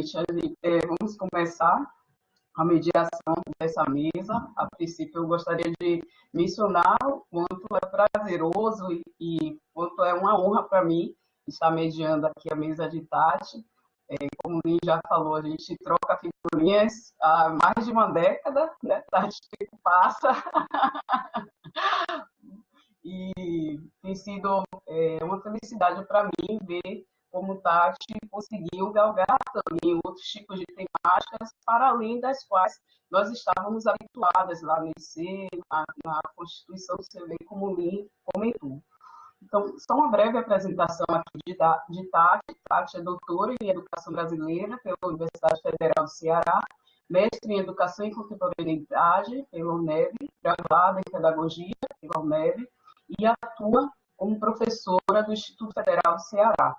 Vamos começar a mediação dessa mesa. A princípio, eu gostaria de mencionar o quanto é prazeroso e quanto é uma honra para mim estar mediando aqui a mesa de Tati. Como o Lin já falou, a gente troca figurinhas há mais de uma década, né? Tati, o tempo passa. E tem sido uma felicidade para mim ver como Tati conseguiu galgar também outros tipos de temáticas para além das quais nós estávamos habituadas lá no IC, na Constituição do CB, como o Lin comentou. Então, só uma breve apresentação aqui de Tati. Tati é doutora em Educação Brasileira pela Universidade Federal do Ceará, mestre em Educação e Contemporaneidade pela UNEB, graduada em Pedagogia pela UNEB, e atua como professora do Instituto Federal do Ceará.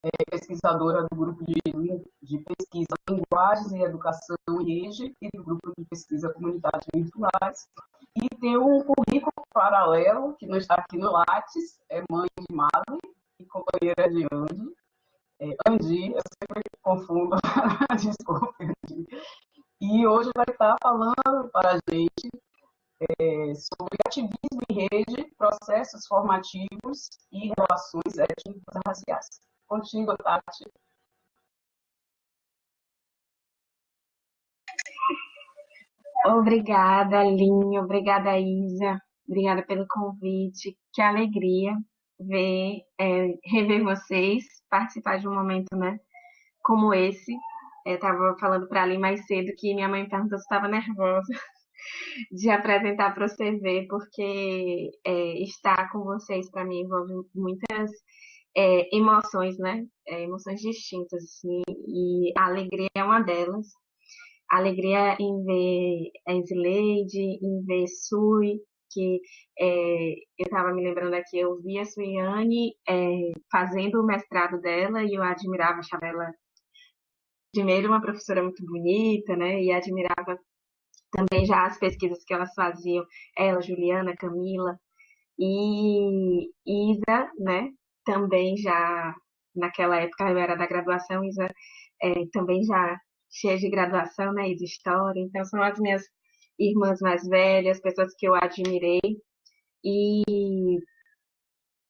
É pesquisadora do grupo de pesquisa Linguagens e Educação IEJE e do grupo de pesquisa Comunidades Virtuais. E tem um currículo paralelo, que não está aqui no Lattes, é mãe de Mali e companheira de Andy. Andy, eu sempre confundo, desculpe, Andy. E hoje vai estar falando para a gente sobre ativismo em rede, processos formativos e relações étnicas raciais. Contigo, Tati. Obrigada, Linha. Obrigada, Isa. Obrigada pelo convite. Que alegria rever vocês, participar de um momento, né, como esse. Eu estava falando para ali mais cedo que minha mãe me perguntou se estava nervosa de apresentar para você ver, porque estar com vocês para mim envolve muitas emoções, né? Emoções distintas, assim, e a alegria é uma delas. A alegria em ver a Zileide, em ver Sui, que eu estava me lembrando aqui, eu vi a Suiane fazendo o mestrado dela e eu admirava, achava ela, primeiro, uma professora muito bonita, né? E admirava também já as pesquisas que elas faziam, ela, Juliana, Camila e Isa, né? Também já, naquela época eu era da graduação, Isa também já cheia de graduação, né? E de história, então são as minhas irmãs mais velhas, pessoas que eu admirei e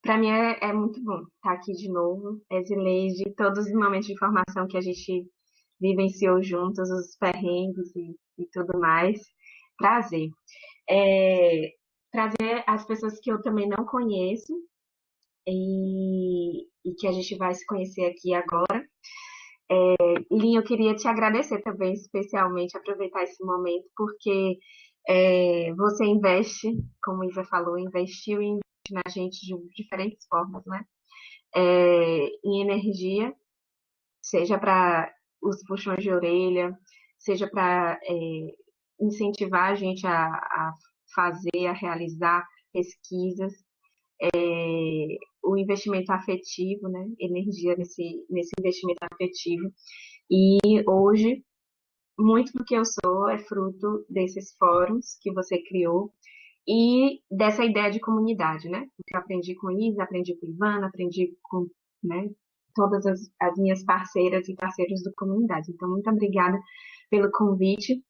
para mim é muito bom estar aqui de novo, Zileide, todos os momentos de formação que a gente vivenciou juntos, os perrengues e tudo mais. Prazer. Trazer as pessoas que eu também não conheço e que a gente vai se conhecer aqui agora. Linha, eu queria te agradecer também, especialmente, aproveitar esse momento, porque você investe, como Isa falou, investiu e investe na gente de diferentes formas, né? Em energia, seja para os puxões de orelha, seja para incentivar a gente a fazer, a realizar pesquisas, o investimento afetivo, né? Energia nesse investimento afetivo. E hoje, muito do que eu sou é fruto desses fóruns que você criou e dessa ideia de comunidade, né? Eu aprendi com Isa, aprendi com Ivana, aprendi com, né, todas as minhas parceiras e parceiros da comunidade. Então, muito obrigada pelo convite.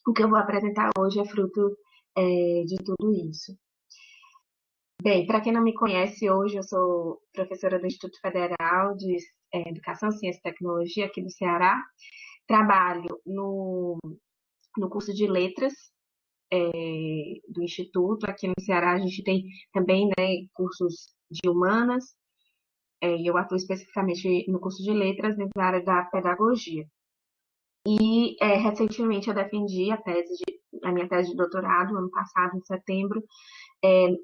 O que eu vou apresentar hoje é fruto de tudo isso. Bem, para quem não me conhece, hoje eu sou professora do Instituto Federal de Educação, Ciência e Tecnologia aqui do Ceará. Trabalho no curso de Letras do Instituto. Aqui no Ceará a gente tem também, né, cursos de Humanas, e eu atuo especificamente no curso de Letras dentro da área da Pedagogia. E recentemente eu defendi a minha tese de doutorado, ano passado, em setembro,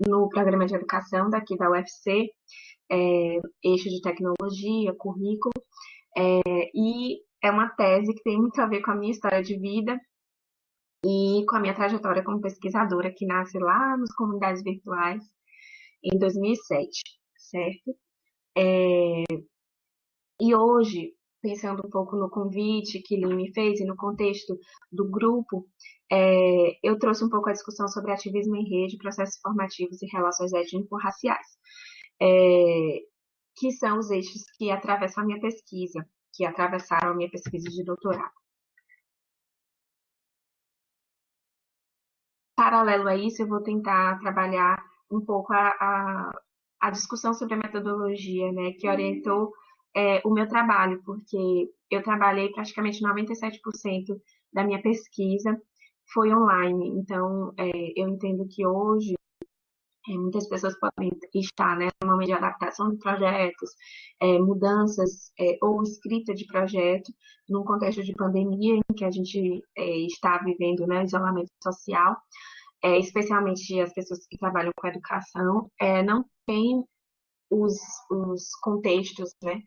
no programa de educação daqui da UFC, eixo de tecnologia, currículo, e é uma tese que tem muito a ver com a minha história de vida e com a minha trajetória como pesquisadora, que nasce lá nas comunidades virtuais em 2007, certo? E hoje, pensando um pouco no convite que Lin me fez e no contexto do grupo, eu trouxe um pouco a discussão sobre ativismo em rede, processos formativos e relações étnico-raciais, que são os eixos que atravessam a minha pesquisa, que atravessaram a minha pesquisa de doutorado. Paralelo a isso, eu vou tentar trabalhar um pouco a discussão sobre a metodologia, né, que orientou o meu trabalho, porque eu trabalhei praticamente 97% da minha pesquisa foi online. Então, eu entendo que hoje muitas pessoas podem estar, né, no momento de adaptação de projetos, mudanças ou escrita de projeto, num contexto de pandemia em que a gente está vivendo, né, isolamento social, especialmente as pessoas que trabalham com educação, não têm os contextos, né,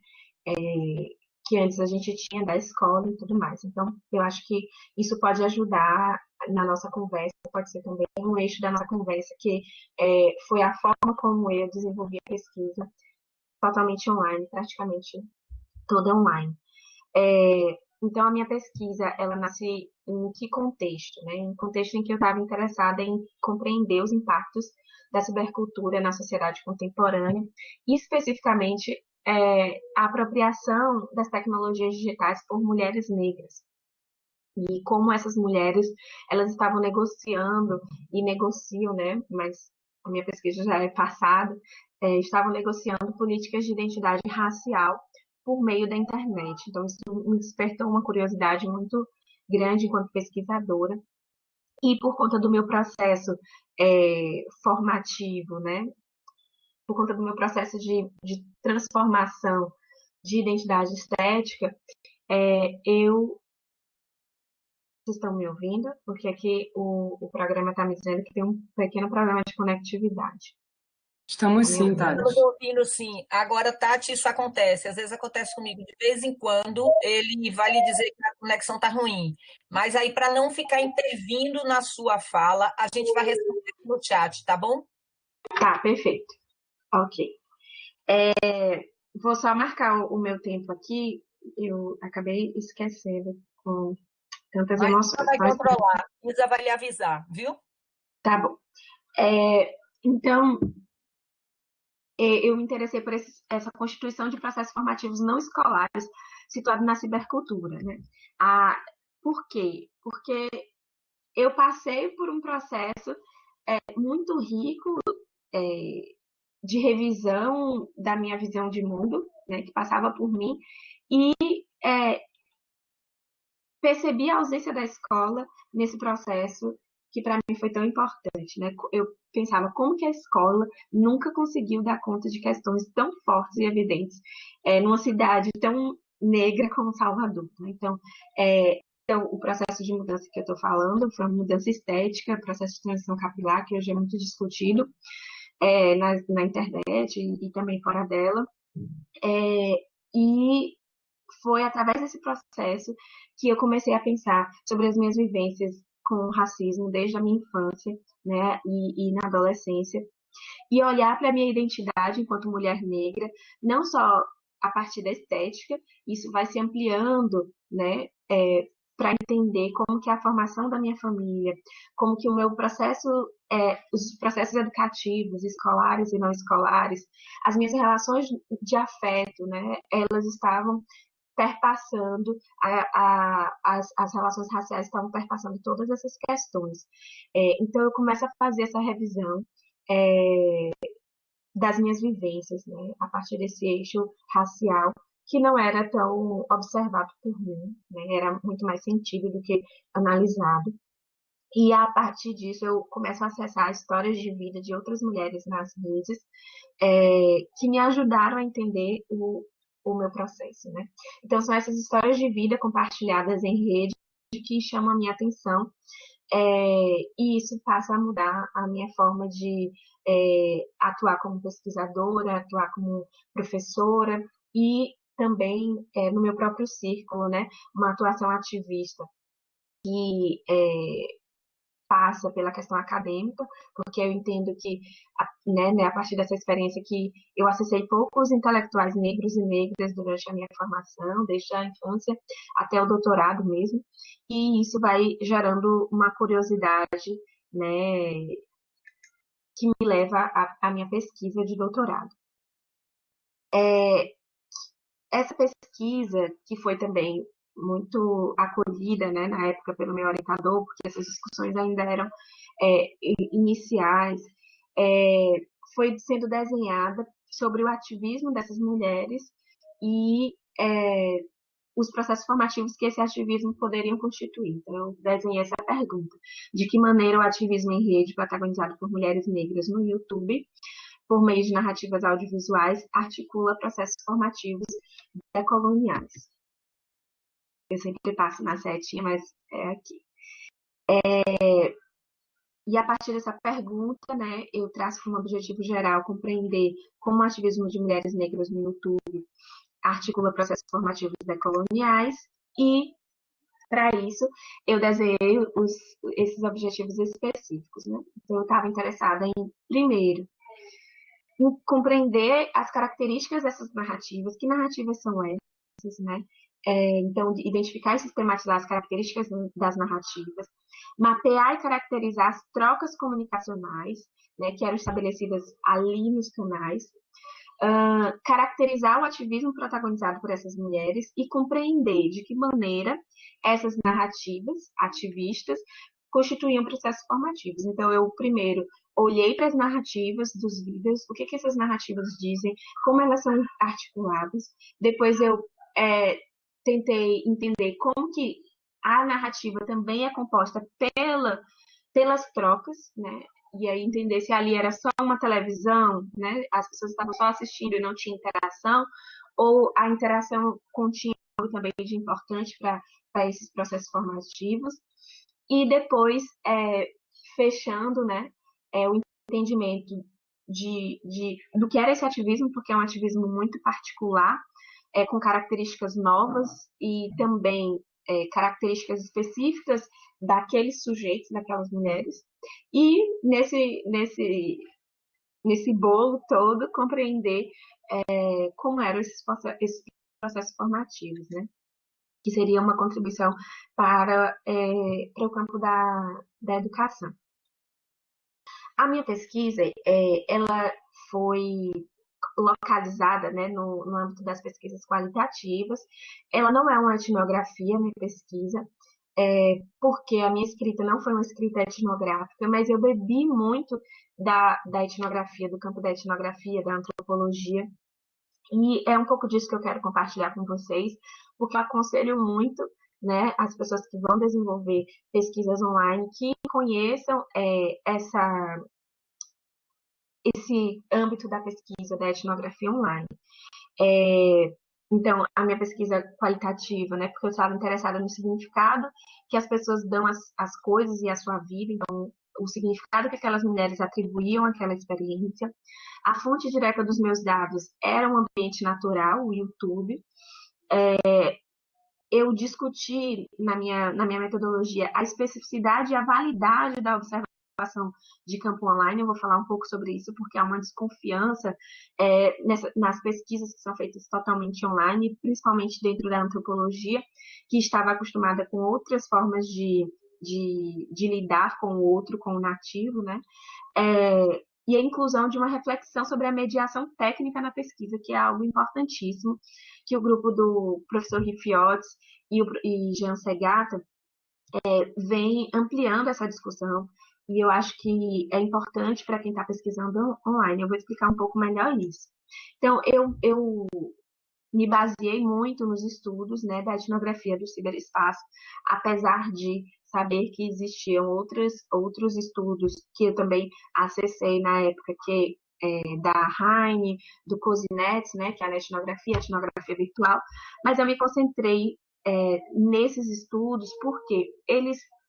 que antes a gente tinha da escola e tudo mais. Então, eu acho que isso pode ajudar na nossa conversa, pode ser também um eixo da nossa conversa, que foi a forma como eu desenvolvi a pesquisa, totalmente online, praticamente toda online. Então, a minha pesquisa, ela nasce em que contexto, né? Em um contexto em que eu estava interessada em compreender os impactos da cibercultura na sociedade contemporânea, e especificamente a apropriação das tecnologias digitais por mulheres negras. E como essas mulheres, elas estavam negociando e negociam, né? Mas a minha pesquisa já é passada, estavam negociando políticas de identidade racial por meio da internet. Então, isso me despertou uma curiosidade muito grande enquanto pesquisadora. E por conta do meu processo formativo, né? Por conta do meu processo de transformação de identidade estética, eu. Vocês estão me ouvindo? Porque aqui o programa está me dizendo que tem um pequeno problema de conectividade. Estamos Tá me sim, ouvindo? Tati. Estamos ouvindo, sim. Agora, Tati, isso acontece. Às vezes acontece comigo. De vez em quando, ele vai lhe dizer que a conexão está ruim. Mas aí, para não ficar intervindo na sua fala, a gente vai responder no chat, tá bom? Tá, perfeito. Ok. Vou só marcar o meu tempo aqui. Eu acabei esquecendo com tantas A Isa emoções. vai Mas controlar. Isa vai lhe avisar, viu? tá bom. Então, eu me interessei por essa constituição de processos formativos não escolares situado na cibercultura, né? Por quê? Porque eu passei por um processo muito rico de revisão da minha visão de mundo, né, que passava por mim, e percebi a ausência da escola nesse processo que para mim foi tão importante, né? Eu pensava como que a escola nunca conseguiu dar conta de questões tão fortes e evidentes numa cidade tão negra como Salvador, né? Então, o processo de mudança que eu estou falando foi uma mudança estética, processo de transição capilar, que hoje é muito discutido na internet e também fora dela. E foi através desse processo que eu comecei a pensar sobre as minhas vivências com o racismo desde a minha infância, né, e na adolescência, e olhar para a minha identidade enquanto mulher negra, não só a partir da estética, isso vai se ampliando, né, para entender como que a formação da minha família, como que o meu processo, os processos educativos, escolares e não escolares, as minhas relações de afeto, né, elas estavam perpassando, as relações raciais estavam perpassando todas essas questões. Então, eu começo a fazer essa revisão das minhas vivências, né, a partir desse eixo racial, que não era tão observado por mim, né, era muito mais sentido do que analisado. E a partir disso eu começo a acessar histórias de vida de outras mulheres nas redes, que me ajudaram a entender o meu processo, né? Então são essas histórias de vida compartilhadas em rede que chamam a minha atenção, e isso passa a mudar a minha forma de atuar como pesquisadora, atuar como professora e também no meu próprio círculo, né? Uma atuação ativista que passa pela questão acadêmica, porque eu entendo que, né, a partir dessa experiência que eu acessei poucos intelectuais negros e negras durante a minha formação, desde a infância até o doutorado mesmo, e isso vai gerando uma curiosidade, né, que me leva à minha pesquisa de doutorado. essa pesquisa, que foi também muito acolhida, né, na época pelo meu orientador, porque essas discussões ainda eram iniciais, é, foi sendo desenhada sobre o ativismo dessas mulheres e os processos formativos que esse ativismo poderiam constituir. Então, eu desenhei essa pergunta: de que maneira o ativismo em rede, protagonizado por mulheres negras no YouTube, por meio de narrativas audiovisuais, articula processos formativos decoloniais? Eu sempre passo na setinha, mas é aqui. E a partir dessa pergunta, né, eu traço como objetivo geral compreender como o ativismo de mulheres negras no YouTube articula processos formativos decoloniais e, para isso, eu desenhei esses objetivos específicos, né? Então, eu estava interessada em, primeiro, em compreender as características dessas narrativas. Que narrativas são essas, né? Então, identificar e sistematizar as características das narrativas, mapear e caracterizar as trocas comunicacionais, né, que eram estabelecidas ali nos canais, caracterizar o ativismo protagonizado por essas mulheres e compreender de que maneira essas narrativas ativistas constituíam processos formativos. Então, eu primeiro olhei para as narrativas dos vídeos, o que essas narrativas dizem, como elas são articuladas. Depois eu tentei entender como que a narrativa também é composta pelas trocas, né? E aí entender se ali era só uma televisão, né? As pessoas estavam só assistindo e não tinha interação, ou a interação continha algo também de importante para esses processos formativos. E depois, fechando, né, o entendimento do que era esse ativismo, porque é um ativismo muito particular, com características novas e também características específicas daqueles sujeitos, daquelas mulheres. E nesse bolo todo, compreender como eram esses processos formativos, né? Que seria uma contribuição para o campo da educação. A minha pesquisa, ela foi localizada, né, no âmbito das pesquisas qualitativas. Ela não é uma etnografia, minha pesquisa, porque a minha escrita não foi uma escrita etnográfica, mas eu bebi muito da etnografia, do campo da etnografia, da antropologia, e é um pouco disso que eu quero compartilhar com vocês, porque eu aconselho muito, né, as pessoas que vão desenvolver pesquisas online que conheçam esse âmbito da pesquisa da etnografia online. Então, a minha pesquisa qualitativa, né, porque eu estava interessada no significado que as pessoas dão às coisas e à sua vida, então, o significado que aquelas mulheres atribuíam àquela experiência. A fonte direta dos meus dados era um ambiente natural, o YouTube. Eu discuti na minha metodologia a especificidade e a validade da observação de campo online. Eu vou falar um pouco sobre isso, porque há uma desconfiança nas pesquisas que são feitas totalmente online, principalmente dentro da antropologia, que estava acostumada com outras formas de lidar com o outro, com o nativo, né? E a inclusão de uma reflexão sobre a mediação técnica na pesquisa, que é algo importantíssimo, que o grupo do professor Rifiotes e Jean Segata vem ampliando essa discussão, e eu acho que é importante para quem está pesquisando online. Eu vou explicar um pouco melhor isso. Então, eu me baseei muito nos estudos, né, da etnografia do ciberespaço, apesar de saber que existiam outros estudos que eu também acessei na época, que da Heine, do Cosinets, né, que é a etnografia virtual, mas eu me concentrei nesses estudos porque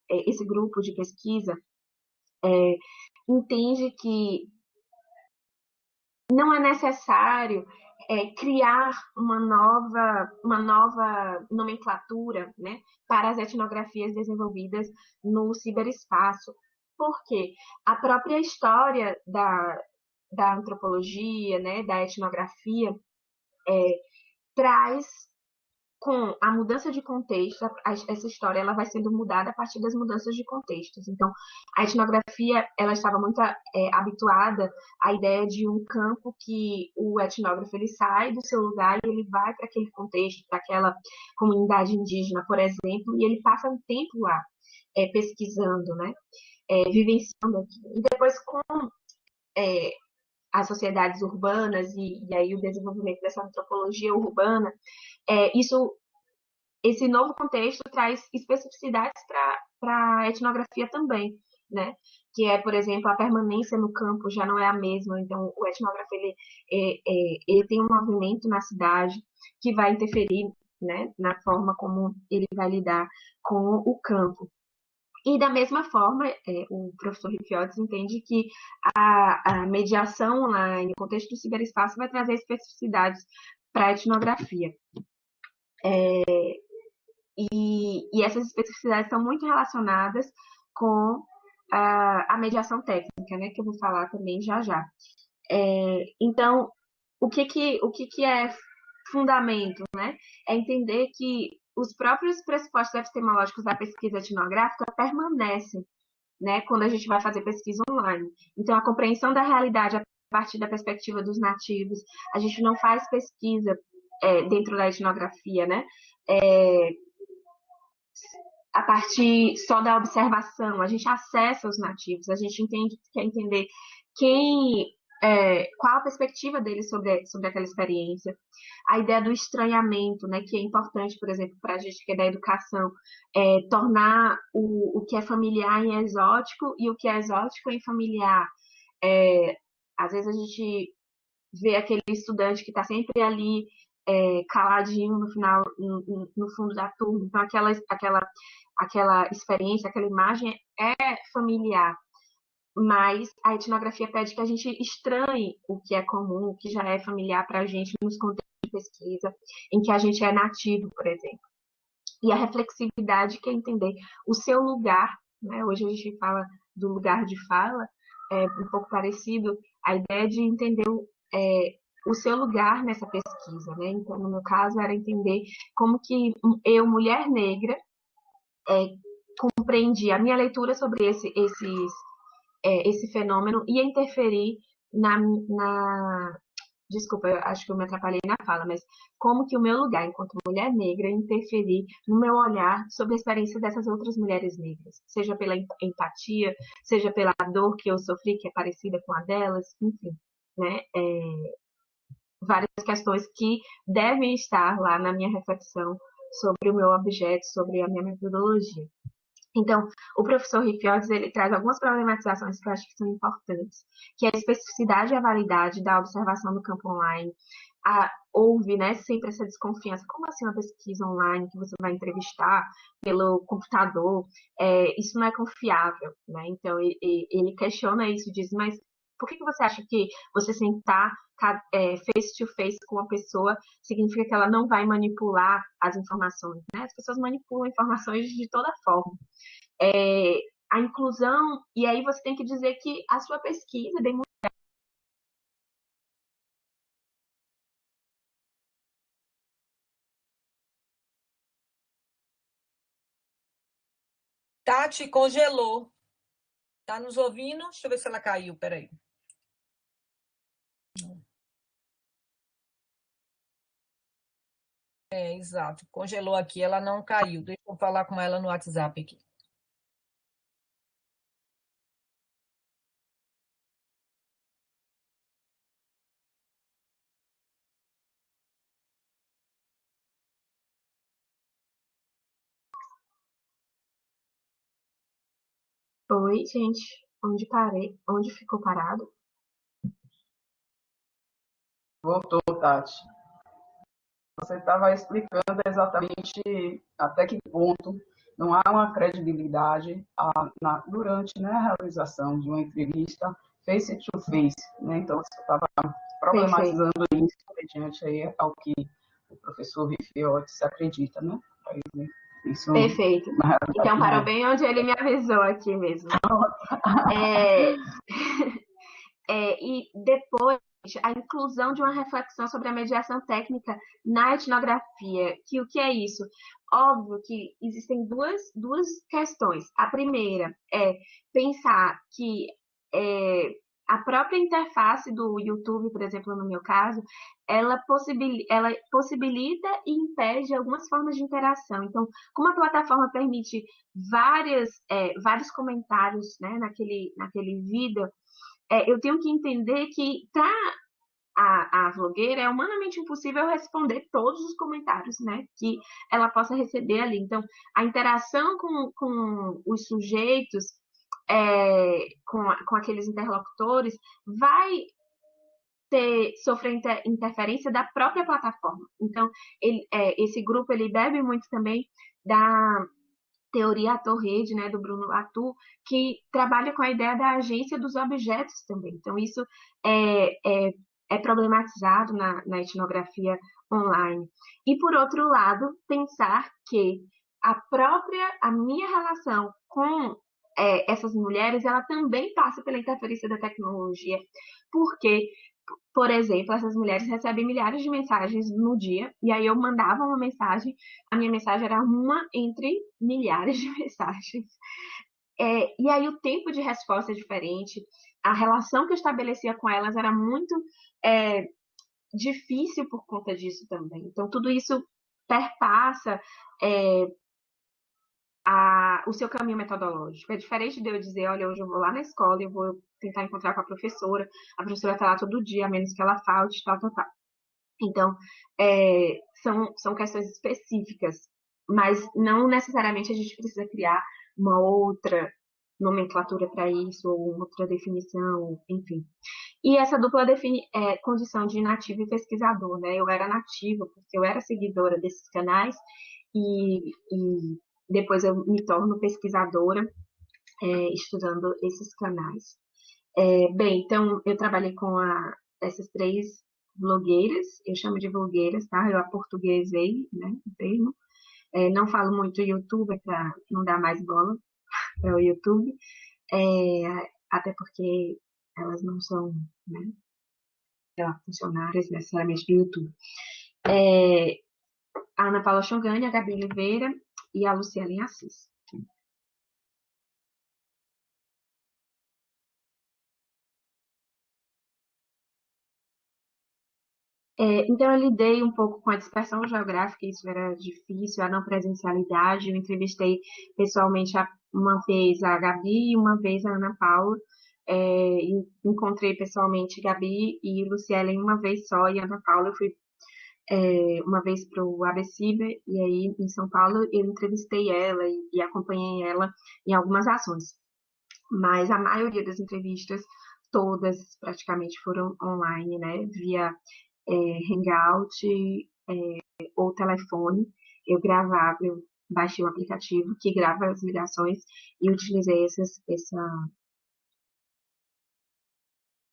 esse grupo de pesquisa entende que não é necessário criar uma nova nomenclatura, né, para as etnografias desenvolvidas no ciberespaço, porque a própria história da antropologia, né, da etnografia, traz com a mudança de contexto, essa história ela vai sendo mudada a partir das mudanças de contextos. Então, a etnografia ela estava muito habituada à ideia de um campo que o etnógrafo ele sai do seu lugar e ele vai para aquele contexto, para aquela comunidade indígena, por exemplo, e ele passa um tempo lá pesquisando, né? Vivenciando aquilo. E depois, com as sociedades urbanas e aí o desenvolvimento dessa antropologia urbana, esse novo contexto traz especificidades para a etnografia também, né? Que é, por exemplo, a permanência no campo já não é a mesma, então o etnógrafo ele tem um movimento na cidade que vai interferir, né, na forma como ele vai lidar com o campo. E da mesma forma, o professor Rifiotes entende que a mediação online, no contexto do ciberespaço, vai trazer especificidades para a etnografia. E essas especificidades estão muito relacionadas com a mediação técnica, né, que eu vou falar também já já. Então, o que é fundamento, né? É entender que os próprios pressupostos epistemológicos da pesquisa etnográfica permanecem, né, quando a gente vai fazer pesquisa online. Então, a compreensão da realidade a partir da perspectiva dos nativos, a gente não faz pesquisa dentro da etnografia, né? A partir só da observação, a gente acessa os nativos, a gente quer entender qual a perspectiva deles sobre aquela experiência. A ideia do estranhamento, né, que é importante, por exemplo, para a gente que é da educação, tornar o que é familiar em exótico e o que é exótico em familiar. Às vezes a gente vê aquele estudante que está sempre ali caladinho no final, no fundo da turma. Então, aquela experiência, aquela imagem é familiar. Mas a etnografia pede que a gente estranhe o que é comum, o que já é familiar para a gente nos contextos de pesquisa, em que a gente é nativo, por exemplo. E a reflexividade, que é entender o seu lugar, né? Hoje a gente fala do lugar de fala, um pouco parecido, a ideia de entender o seu lugar nessa pesquisa, né? Então, no meu caso, era entender como que eu, mulher negra, compreendi a minha leitura sobre esse fenômeno ia interferir desculpa, eu acho que eu me atrapalhei na fala, mas como que o meu lugar enquanto mulher negra interferir no meu olhar sobre a experiência dessas outras mulheres negras, seja pela empatia, seja pela dor que eu sofri, que é parecida com a delas, enfim, né? Várias questões que devem estar lá na minha reflexão sobre o meu objeto, sobre a minha metodologia. Então, o professor Rifiotes, ele traz algumas problematizações que eu acho que são importantes, que é a especificidade e a validade da observação no campo online. Houve, né, sempre essa desconfiança. Como assim uma pesquisa online que você vai entrevistar pelo computador? Isso não é confiável, né? Então, ele questiona isso, diz, mas por que você acha que você sentar face to face com uma pessoa significa que ela não vai manipular as informações, né? As pessoas manipulam informações de toda forma. A inclusão, e aí você tem que dizer que a sua pesquisa é bem muito. Tati congelou. Tá nos ouvindo? Deixa eu ver se ela caiu, peraí. Exato. Congelou aqui, ela não caiu. Deixa eu falar com ela no WhatsApp aqui. Oi, gente. Onde parei? Onde ficou parado? Voltou, Tati. Você estava explicando exatamente até que ponto não há uma credibilidade durante, né, a realização de uma entrevista face to face, né? Então, você estava problematizando isso mediante aí ao que o professor Rifiotes acredita, né? Isso, perfeito. Então, parou bem onde ele me avisou aqui mesmo. E depois a inclusão de uma reflexão sobre a mediação técnica na etnografia. Que o que é isso? Óbvio que existem duas questões. A primeira é pensar que a própria interface do YouTube, por exemplo, no meu caso, ela possibilita e impede algumas formas de interação. Então, como a plataforma permite vários comentários, né, naquele vídeo, eu tenho que entender que para a vlogueira é humanamente impossível responder todos os comentários, né, que ela possa receber ali. Então, a interação com os sujeitos, com aqueles interlocutores, vai sofrer interferência da própria plataforma. Então, esse grupo ele bebe muito também da teoria ator-rede, né, do Bruno Latour, que trabalha com a ideia da agência dos objetos também. Então, isso é problematizado na etnografia online. E, por outro lado, pensar que a minha relação com essas mulheres, ela também passa pela interferência da tecnologia, porque, por exemplo, essas mulheres recebem milhares de mensagens no dia, e aí eu mandava uma mensagem, a minha mensagem era uma entre milhares de mensagens. E aí o tempo de resposta é diferente, a relação que eu estabelecia com elas era muito difícil por conta disso também. Então, tudo isso perpassa o seu caminho metodológico. É diferente de eu dizer, olha, hoje eu vou lá na escola e eu vou tentar encontrar com a professora está lá todo dia, a menos que ela falte, tal, tal, tal. Então, são questões específicas, mas não necessariamente a gente precisa criar uma outra nomenclatura para isso, ou outra definição, enfim. E essa dupla condição de nativo e pesquisador, né? Eu era nativa porque eu era seguidora desses canais e depois eu me torno pesquisadora estudando esses canais. Bem, então eu trabalhei com essas três blogueiras, eu chamo de blogueiras, tá? Eu aportuguesei, né, o termo. Não falo muito youtuber para não dar mais bola para o YouTube, até porque elas não são, né, funcionárias necessariamente do YouTube. A Ana Paula Chongani, a Gabi Oliveira e a Luciane Assis. Então, eu lidei um pouco com a dispersão geográfica, isso era difícil, a não presencialidade. Eu entrevistei pessoalmente uma vez a Gabi e uma vez a Ana Paula. Encontrei pessoalmente Gabi e Lucielen uma vez só, e a Ana Paula eu fui uma vez para o ABCIBA, e aí em São Paulo eu entrevistei ela e acompanhei ela em algumas ações. Mas a maioria das entrevistas, todas praticamente foram online, né, via Hangout ou telefone. Eu baixei o aplicativo que grava as ligações e utilizei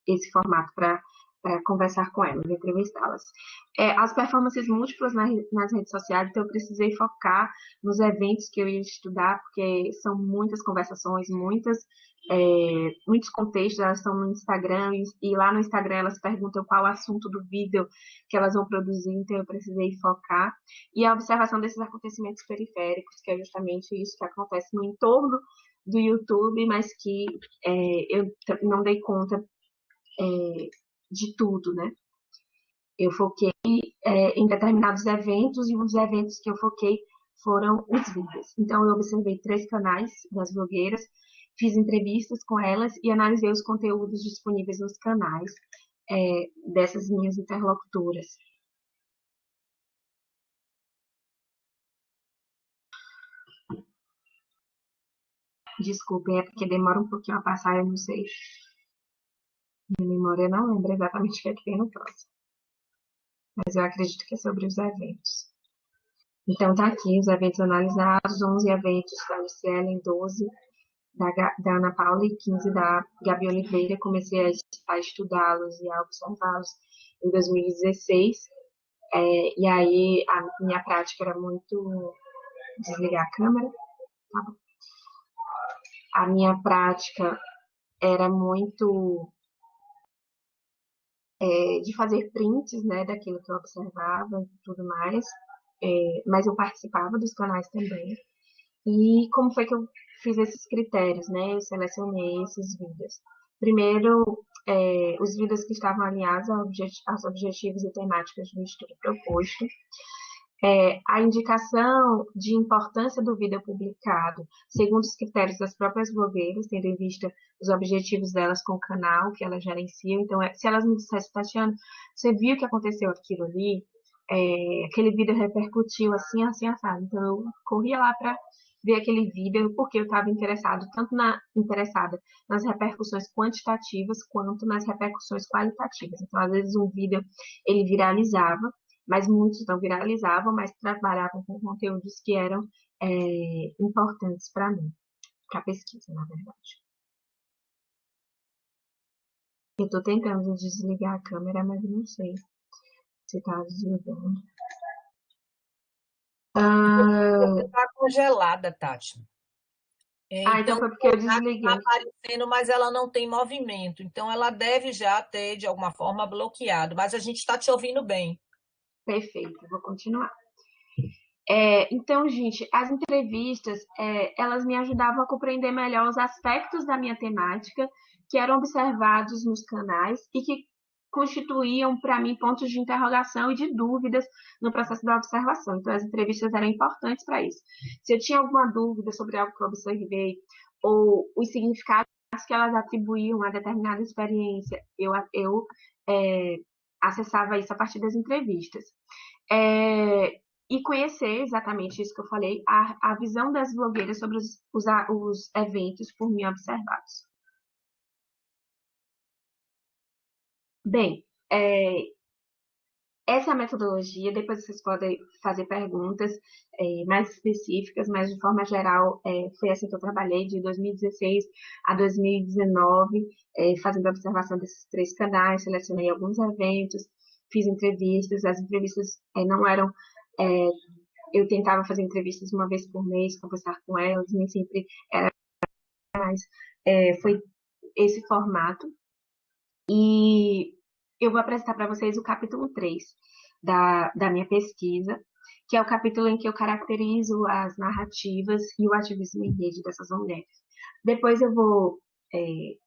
esse formato para conversar com elas, entrevistá-las. As performances múltiplas nas redes sociais, então eu precisei focar nos eventos que eu ia estudar, porque são muitas conversações, muitos contextos, elas estão no Instagram, e lá no Instagram elas perguntam qual o assunto do vídeo que elas vão produzir, então eu precisei focar. E a observação desses acontecimentos periféricos, que é justamente isso que acontece no entorno do YouTube, mas que eu não dei conta de tudo, né? Eu foquei em determinados eventos, e um dos eventos que eu foquei foram os vídeos. Então, eu observei 3 canais das blogueiras, fiz entrevistas com elas e analisei os conteúdos disponíveis nos canais dessas minhas interlocutoras. Desculpem, é porque demora um pouquinho a passar, eu não sei. Minha memória não lembra exatamente o que é que tem no próximo. Mas eu acredito que é sobre os eventos. Então, tá aqui os eventos analisados, 11 eventos da Luciene, 12 da Ana Paula e 15 da Gabi Oliveira. Comecei a estudá-los e a observá-los em 2016. E aí a minha prática era muito... Desligar a câmera. Tá bom. A minha prática era muito de fazer prints, né, daquilo que eu observava e tudo mais, mas eu participava dos canais também. E como foi que eu fiz esses critérios, né? Eu selecionei esses vídeos. Primeiro, os vídeos que estavam alinhados aos objetivos e temáticas do estudo proposto. A indicação de importância do vídeo publicado, segundo os critérios das próprias blogueiras, tendo em vista os objetivos delas com o canal que elas gerenciam. Então, se elas me dissessem, Tatiana, você viu que aconteceu aquilo ali? Aquele vídeo repercutiu assim, assim, assado. Então, eu corria lá para ver aquele vídeo, porque eu estava interessada nas repercussões quantitativas quanto nas repercussões qualitativas. Então, às vezes, um vídeo, ele viralizava, mas muitos não viralizavam, mas trabalhavam com conteúdos que eram importantes para mim, para a pesquisa, na verdade. Eu estou tentando desligar a câmera, mas não sei se está desligando. Você está congelada, Tati. Então foi porque eu desliguei. Está aparecendo, mas ela não tem movimento. Então, ela deve já ter, de alguma forma, bloqueado. Mas a gente está te ouvindo bem. Perfeito, vou continuar. Então, gente, as entrevistas, elas me ajudavam a compreender melhor os aspectos da minha temática que eram observados nos canais e que constituíam, para mim, pontos de interrogação e de dúvidas no processo da observação. Então, as entrevistas eram importantes para isso. Se eu tinha alguma dúvida sobre algo que eu observei ou os significados que elas atribuíam a determinada experiência, eu acessava isso a partir das entrevistas. E conhecer exatamente isso que eu falei, a visão das blogueiras sobre os eventos por mim observados. Bem, essa é a metodologia, depois vocês podem fazer perguntas mais específicas, mas de forma geral foi assim que eu trabalhei de 2016 a 2019, fazendo a observação desses 3 canais, selecionei alguns eventos, fiz entrevistas, as entrevistas não eram... eu tentava fazer entrevistas uma vez por mês, conversar com elas, nem sempre era, mas foi esse formato. E eu vou apresentar para vocês o capítulo 3 da minha pesquisa, que é o capítulo em que eu caracterizo as narrativas e o ativismo em rede dessas mulheres. Depois eu vou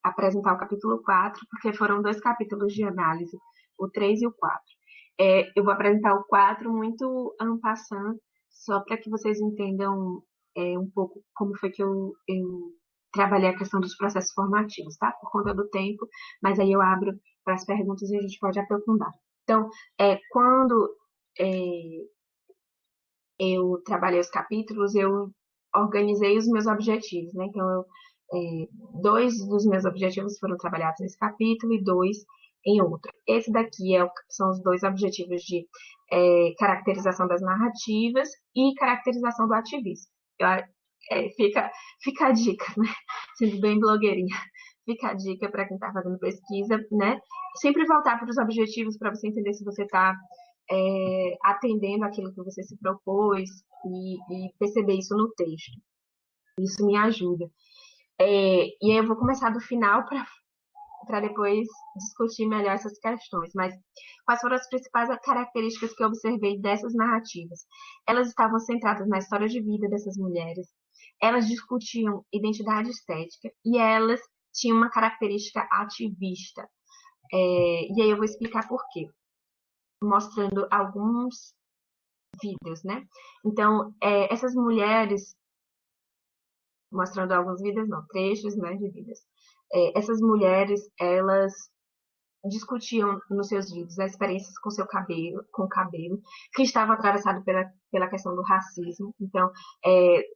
apresentar o capítulo 4, porque foram 2 capítulos de análise, o 3 e o 4. Eu vou apresentar o 4 muito en passant, só para que vocês entendam um pouco como foi que eu trabalhei a questão dos processos formativos, tá? Por conta do tempo, mas aí eu abro para as perguntas e a gente pode aprofundar. Então, quando eu trabalhei os capítulos, eu organizei os meus objetivos, né? Então, 2 dos meus objetivos foram trabalhados nesse capítulo e 2 em outro. Esse daqui são os 2 objetivos de caracterização das narrativas e caracterização do ativismo. Fica a dica, né? Sendo bem blogueirinha. Fica a dica para quem está fazendo pesquisa, né? Sempre voltar para os objetivos para você entender se você está atendendo aquilo que você se propôs e perceber isso no texto. Isso me ajuda. E aí eu vou começar do final para depois discutir melhor essas questões. Mas quais foram as principais características que eu observei dessas narrativas? Elas estavam centradas na história de vida dessas mulheres, elas discutiam identidade estética e elas tinham uma característica ativista. E aí eu vou explicar por quê. Mostrando alguns vídeos, né? Então, essas mulheres, mostrando alguns vídeos, não, trechos, né, de vídeos. Essas mulheres, elas discutiam nos seus vídeos as experiências com o cabelo, que estava atravessado pela questão do racismo. Então,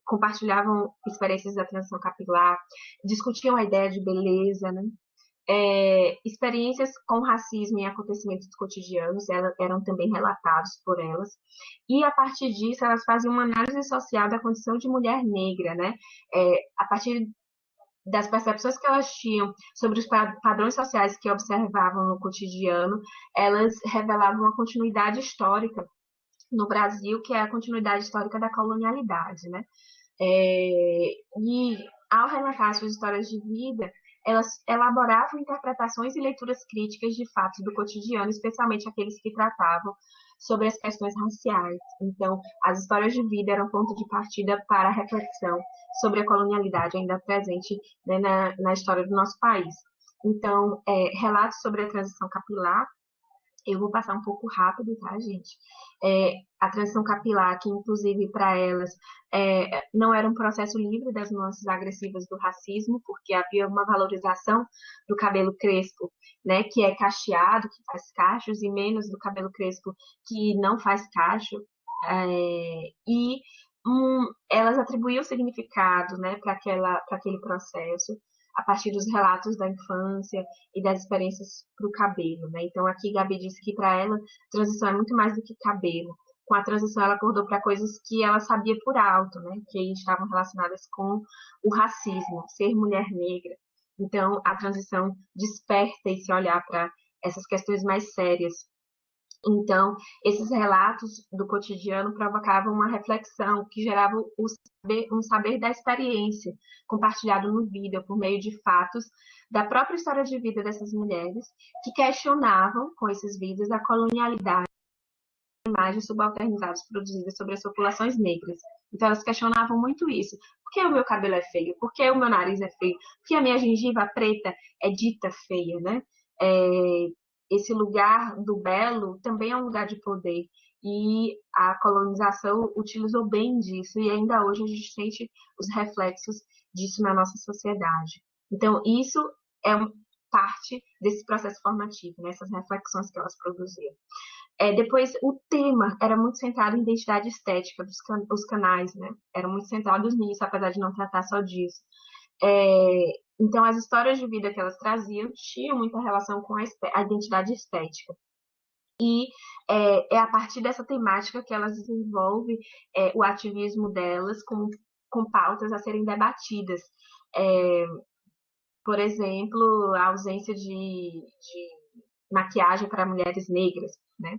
compartilhavam experiências da transição capilar, discutiam a ideia de beleza, né? Experiências com racismo e acontecimentos cotidianos eram também relatados por elas, e a partir disso elas faziam uma análise social da condição de mulher negra, né? A partir das percepções que elas tinham sobre os padrões sociais que observavam no cotidiano, elas revelavam uma continuidade histórica no Brasil, que é a continuidade histórica da colonialidade, né? E ao relatar suas histórias de vida, elas elaboravam interpretações e leituras críticas de fatos do cotidiano, especialmente aqueles que tratavam sobre as questões raciais. Então, as histórias de vida eram ponto de partida para a reflexão sobre a colonialidade ainda presente, né, na história do nosso país. Então, relatos sobre a transição capilar, eu vou passar um pouco rápido, tá, gente? A transição capilar, que inclusive para elas não era um processo livre das nuances agressivas do racismo, porque havia uma valorização do cabelo crespo, né, que é cacheado, que faz cachos, e menos do cabelo crespo que não faz cacho. E elas atribuíam significado, né, para aquele processo a partir dos relatos da infância e das experiências para o cabelo, né? Então, aqui Gabi disse que para ela, transição é muito mais do que cabelo. Com a transição, ela acordou para coisas que ela sabia por alto, né? Que estavam relacionadas com o racismo, ser mulher negra. Então, a transição desperta esse olhar para essas questões mais sérias. Então, esses relatos do cotidiano provocavam uma reflexão que gerava um saber da experiência, compartilhado no vídeo, por meio de fatos da própria história de vida dessas mulheres, que questionavam, com esses vídeos, a colonialidade e imagens subalternizadas produzidas sobre as populações negras. Então, elas questionavam muito isso. Por que o meu cabelo é feio? Por que o meu nariz é feio? Por que a minha gengiva preta é dita feia, né? Esse lugar do belo também é um lugar de poder. E a colonização utilizou bem disso, e ainda hoje a gente sente os reflexos disso na nossa sociedade. Então, isso é parte desse processo formativo, né? Essas reflexões que elas produziam. Depois, o tema era muito centrado em identidade estética dos canais, né? Eram muito centrados nisso, apesar de não tratar só disso. Então, as histórias de vida que elas traziam tinham muita relação com a identidade estética. E é a partir dessa temática que elas desenvolvem o ativismo delas com pautas a serem debatidas. Por exemplo, a ausência de maquiagem para mulheres negras, né?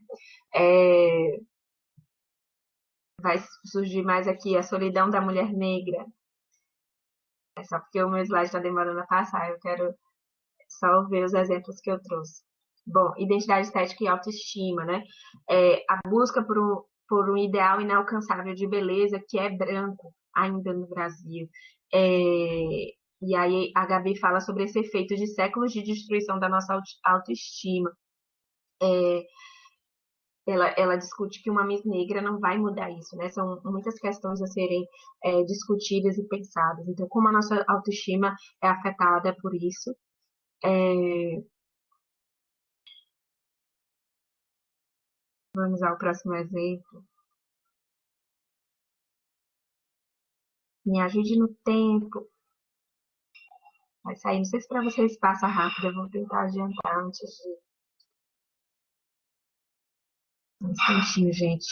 Vai surgir mais aqui a solidão da mulher negra. É só porque o meu slide está demorando a passar, eu quero só ver os exemplos que eu trouxe. Bom, identidade estética e autoestima, né? A busca por um ideal inalcançável de beleza que é branco ainda no Brasil. E aí a Gabi fala sobre esse efeito de séculos de destruição da nossa autoestima. Ela discute que uma Miss Negra não vai mudar isso, né? São muitas questões a serem discutidas e pensadas. Então, como a nossa autoestima é afetada por isso. Vamos ao próximo exemplo. Me ajude no tempo. Vai sair, não sei se para vocês passa rápido, eu vou tentar adiantar antes de... Um instantinho, gente.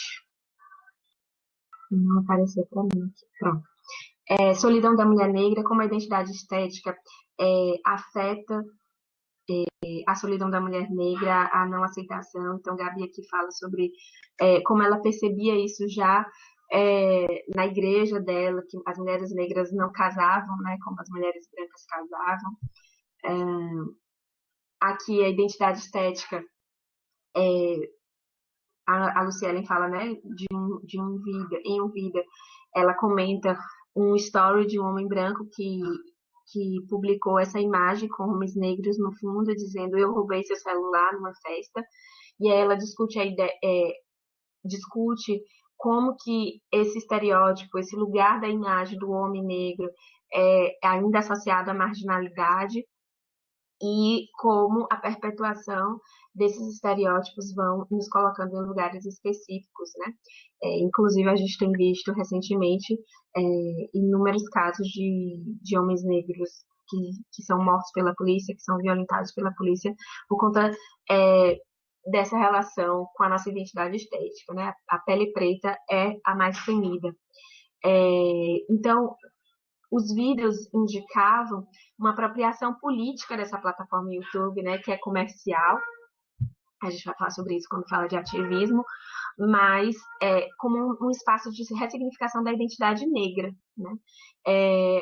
Não apareceu para mim aqui. Pronto. Solidão da mulher negra, como a identidade estética afeta a solidão da mulher negra, a não aceitação. Então, Gabi aqui fala sobre como ela percebia isso já na igreja dela, que as mulheres negras não casavam, né, como as mulheres brancas casavam. Aqui, a identidade estética, a Lucielen fala, né, em um vídeo, ela comenta um story de um homem branco que publicou essa imagem com homens negros no fundo, dizendo: eu roubei seu celular numa festa. E aí ela discute discute como que esse estereótipo, esse lugar da imagem do homem negro é ainda associado à marginalidade, e como a perpetuação desses estereótipos vão nos colocando em lugares específicos, né? Inclusive, a gente tem visto recentemente inúmeros casos de homens negros que são mortos pela polícia, que são violentados pela polícia, por conta dessa relação com a nossa identidade estética, né? A pele preta é a mais temida. Então, os vídeos indicavam uma apropriação política dessa plataforma YouTube, né, que é comercial, a gente vai falar sobre isso quando fala de ativismo, mas como um espaço de ressignificação da identidade negra, né?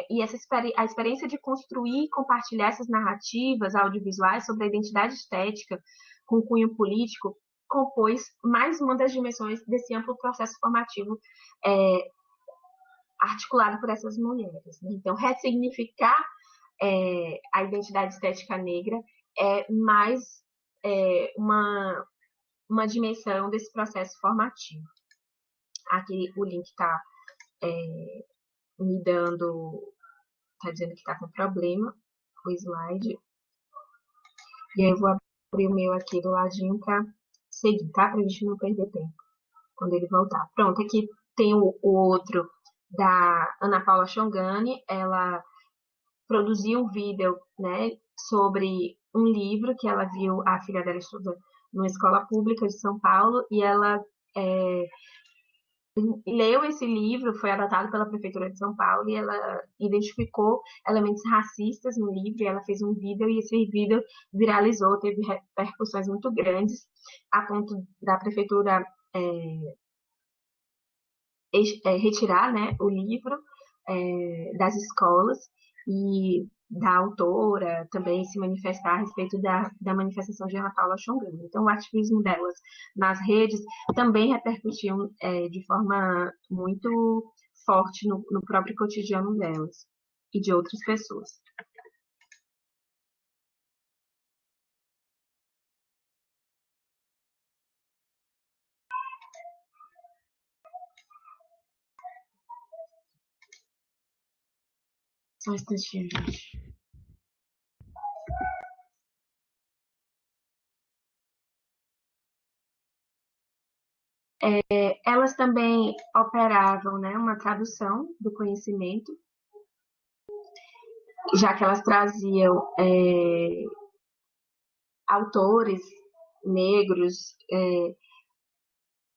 E a experiência de construir e compartilhar essas narrativas audiovisuais sobre a identidade estética com cunho político compôs mais uma das dimensões desse amplo processo formativo articulado por essas mulheres, né? Então, ressignificar a identidade estética negra é mais uma dimensão desse processo formativo. Aqui o link está me dando, está dizendo que está com problema, o slide. E aí eu vou abrir o meu aqui do ladinho para seguir, tá? Para a gente não perder tempo quando ele voltar. Pronto, aqui tem o outro da Ana Paula Chongani. Ela produziu um vídeo, né, sobre um livro que ela viu, a filha dela estuda numa escola pública de São Paulo, e ela leu esse livro, foi adotado pela Prefeitura de São Paulo, e ela identificou elementos racistas no livro, e ela fez um vídeo, e esse vídeo viralizou, teve repercussões muito grandes, a ponto da Prefeitura retirar, né, o livro das escolas, e da autora também se manifestar a respeito da manifestação de Ana Paula Chongani. Então, o ativismo delas nas redes também repercutiu de forma muito forte no próprio cotidiano delas e de outras pessoas. Só um instantinho, gente. Elas também operavam, né, uma tradução do conhecimento, já que elas traziam autores negros,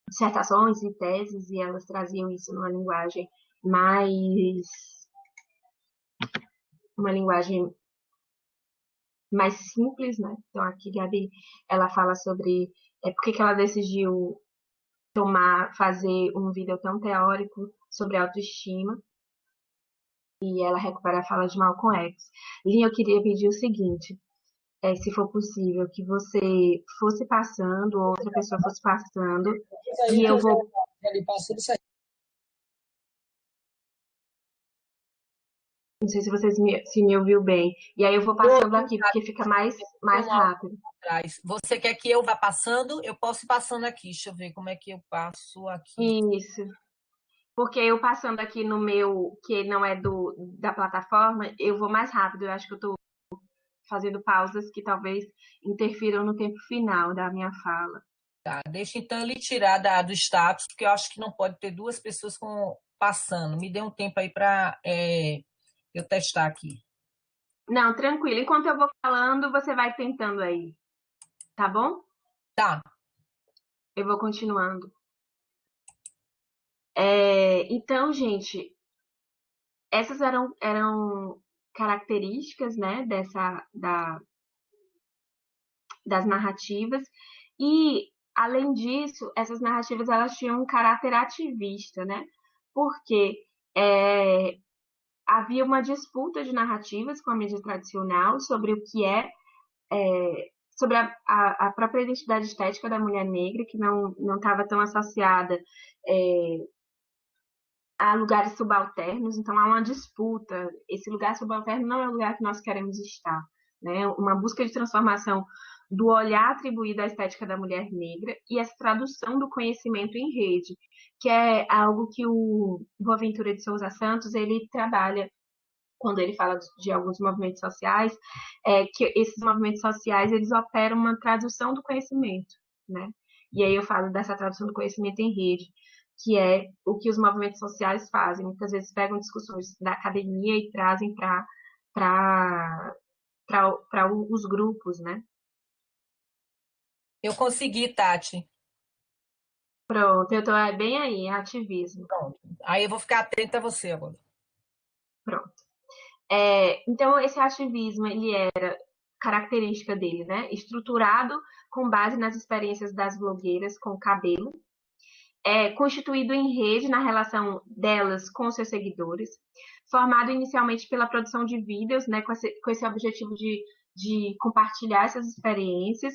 dissertações e teses, e elas traziam isso numa linguagem mais simples, né? Então aqui Gabi, ela fala sobre por que ela decidiu fazer um vídeo tão teórico sobre autoestima, e ela recupera a fala de Malcolm X. Linha, eu queria pedir o seguinte, se for possível, que você fosse passando, ou outra pessoa fosse passando, e eu vou... Não sei se você se me ouviu bem. E aí eu vou passando aqui, porque fica mais rápido. Você quer que eu vá passando? Eu posso ir passando aqui. Deixa eu ver como é que eu passo aqui. Isso. Porque eu passando aqui no meu, que não é da plataforma, eu vou mais rápido. Eu acho que eu estou fazendo pausas que talvez interfiram no tempo final da minha fala. Tá, deixa então ele tirar do status, porque eu acho que não pode ter duas pessoas passando. Me dê um tempo aí para eu testar aqui. Não, tranquilo. Enquanto eu vou falando, você vai tentando aí. Tá bom? Tá. Eu vou continuando. Então, gente, essas eram características, né, das narrativas, e, além disso, essas narrativas elas tinham um caráter ativista, né, porque havia uma disputa de narrativas com a mídia tradicional sobre o que sobre a própria identidade estética da mulher negra, que não estava tão associada a lugares subalternos, então há uma disputa. Esse lugar subalterno não é o lugar que nós queremos estar, né? Uma busca de transformação do olhar atribuído à estética da mulher negra e essa tradução do conhecimento em rede, que é algo que o Boaventura de Souza Santos ele trabalha quando ele fala de alguns movimentos sociais, que esses movimentos sociais eles operam uma tradução do conhecimento, né? E aí eu falo dessa tradução do conhecimento em rede, que é o que os movimentos sociais fazem. Muitas vezes pegam discussões da academia e trazem para os grupos, né? Eu consegui, Tati. Pronto, eu estou bem aí, ativismo. Pronto. Aí eu vou ficar atenta a você agora. Pronto. Então, esse ativismo, ele era característica dele, né? Estruturado com base nas experiências das blogueiras com o cabelo, constituído em rede na relação delas com seus seguidores, formado inicialmente pela produção de vídeos, né, com esse objetivo de compartilhar essas experiências,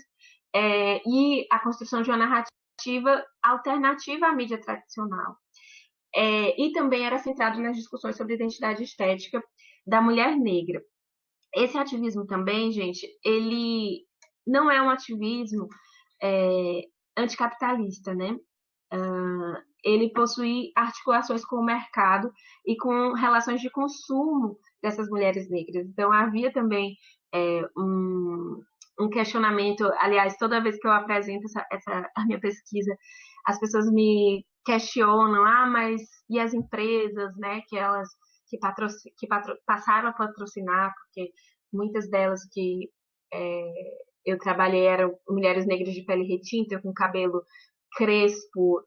e a construção de uma narrativa alternativa à mídia tradicional. E também era centrado nas discussões sobre identidade estética da mulher negra. Esse ativismo também, gente, ele não é um ativismo anticapitalista, né? Ele possui articulações com o mercado e com relações de consumo dessas mulheres negras. Então, havia também um questionamento. Aliás, toda vez que eu apresento a minha pesquisa, as pessoas me questionam, mas e as empresas, né, que passaram a patrocinar, porque muitas delas que eu trabalhei eram mulheres negras de pele retinta, com cabelo crespo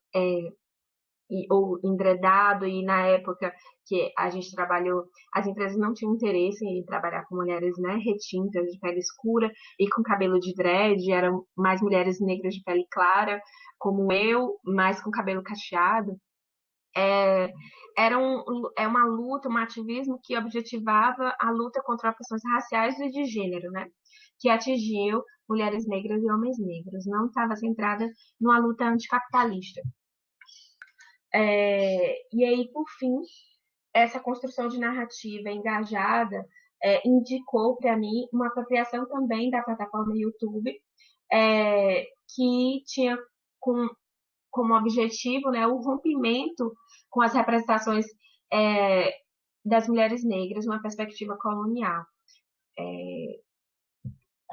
ou endredado, e na época que a gente trabalhou, as empresas não tinham interesse em trabalhar com mulheres, né, retintas, de pele escura e com cabelo de dread, eram mais mulheres negras de pele clara, como eu, mas com cabelo cacheado. Era uma luta, um ativismo que objetivava a luta contra opressões raciais e de gênero, né, que atingiu mulheres negras e homens negros. Não estava centrada numa luta anticapitalista. E aí, por fim, essa construção de narrativa engajada indicou para mim uma apropriação também da plataforma YouTube, que tinha como objetivo, né, o rompimento com as representações das mulheres negras numa perspectiva colonial.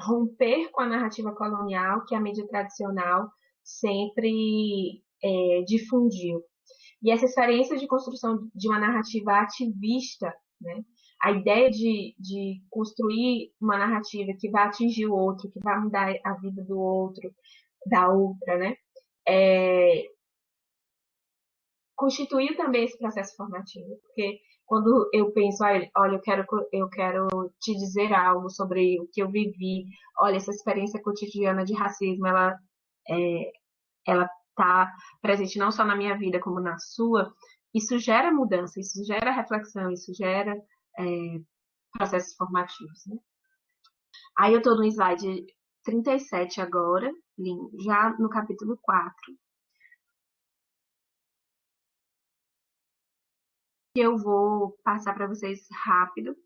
Romper com a narrativa colonial que a mídia tradicional sempre difundiu. E essa experiência de construção de uma narrativa ativista, né, a ideia de construir uma narrativa que vai atingir o outro, que vai mudar a vida do outro, da outra, né, constituiu também esse processo formativo, porque quando eu penso, olha, eu quero te dizer algo sobre o que eu vivi, olha, essa experiência cotidiana de racismo, ela está presente não só na minha vida, como na sua, isso gera mudança, isso gera reflexão, isso gera processos formativos, né? Aí eu estou no slide 37 agora, já no capítulo 4. Que eu vou passar para vocês rápido,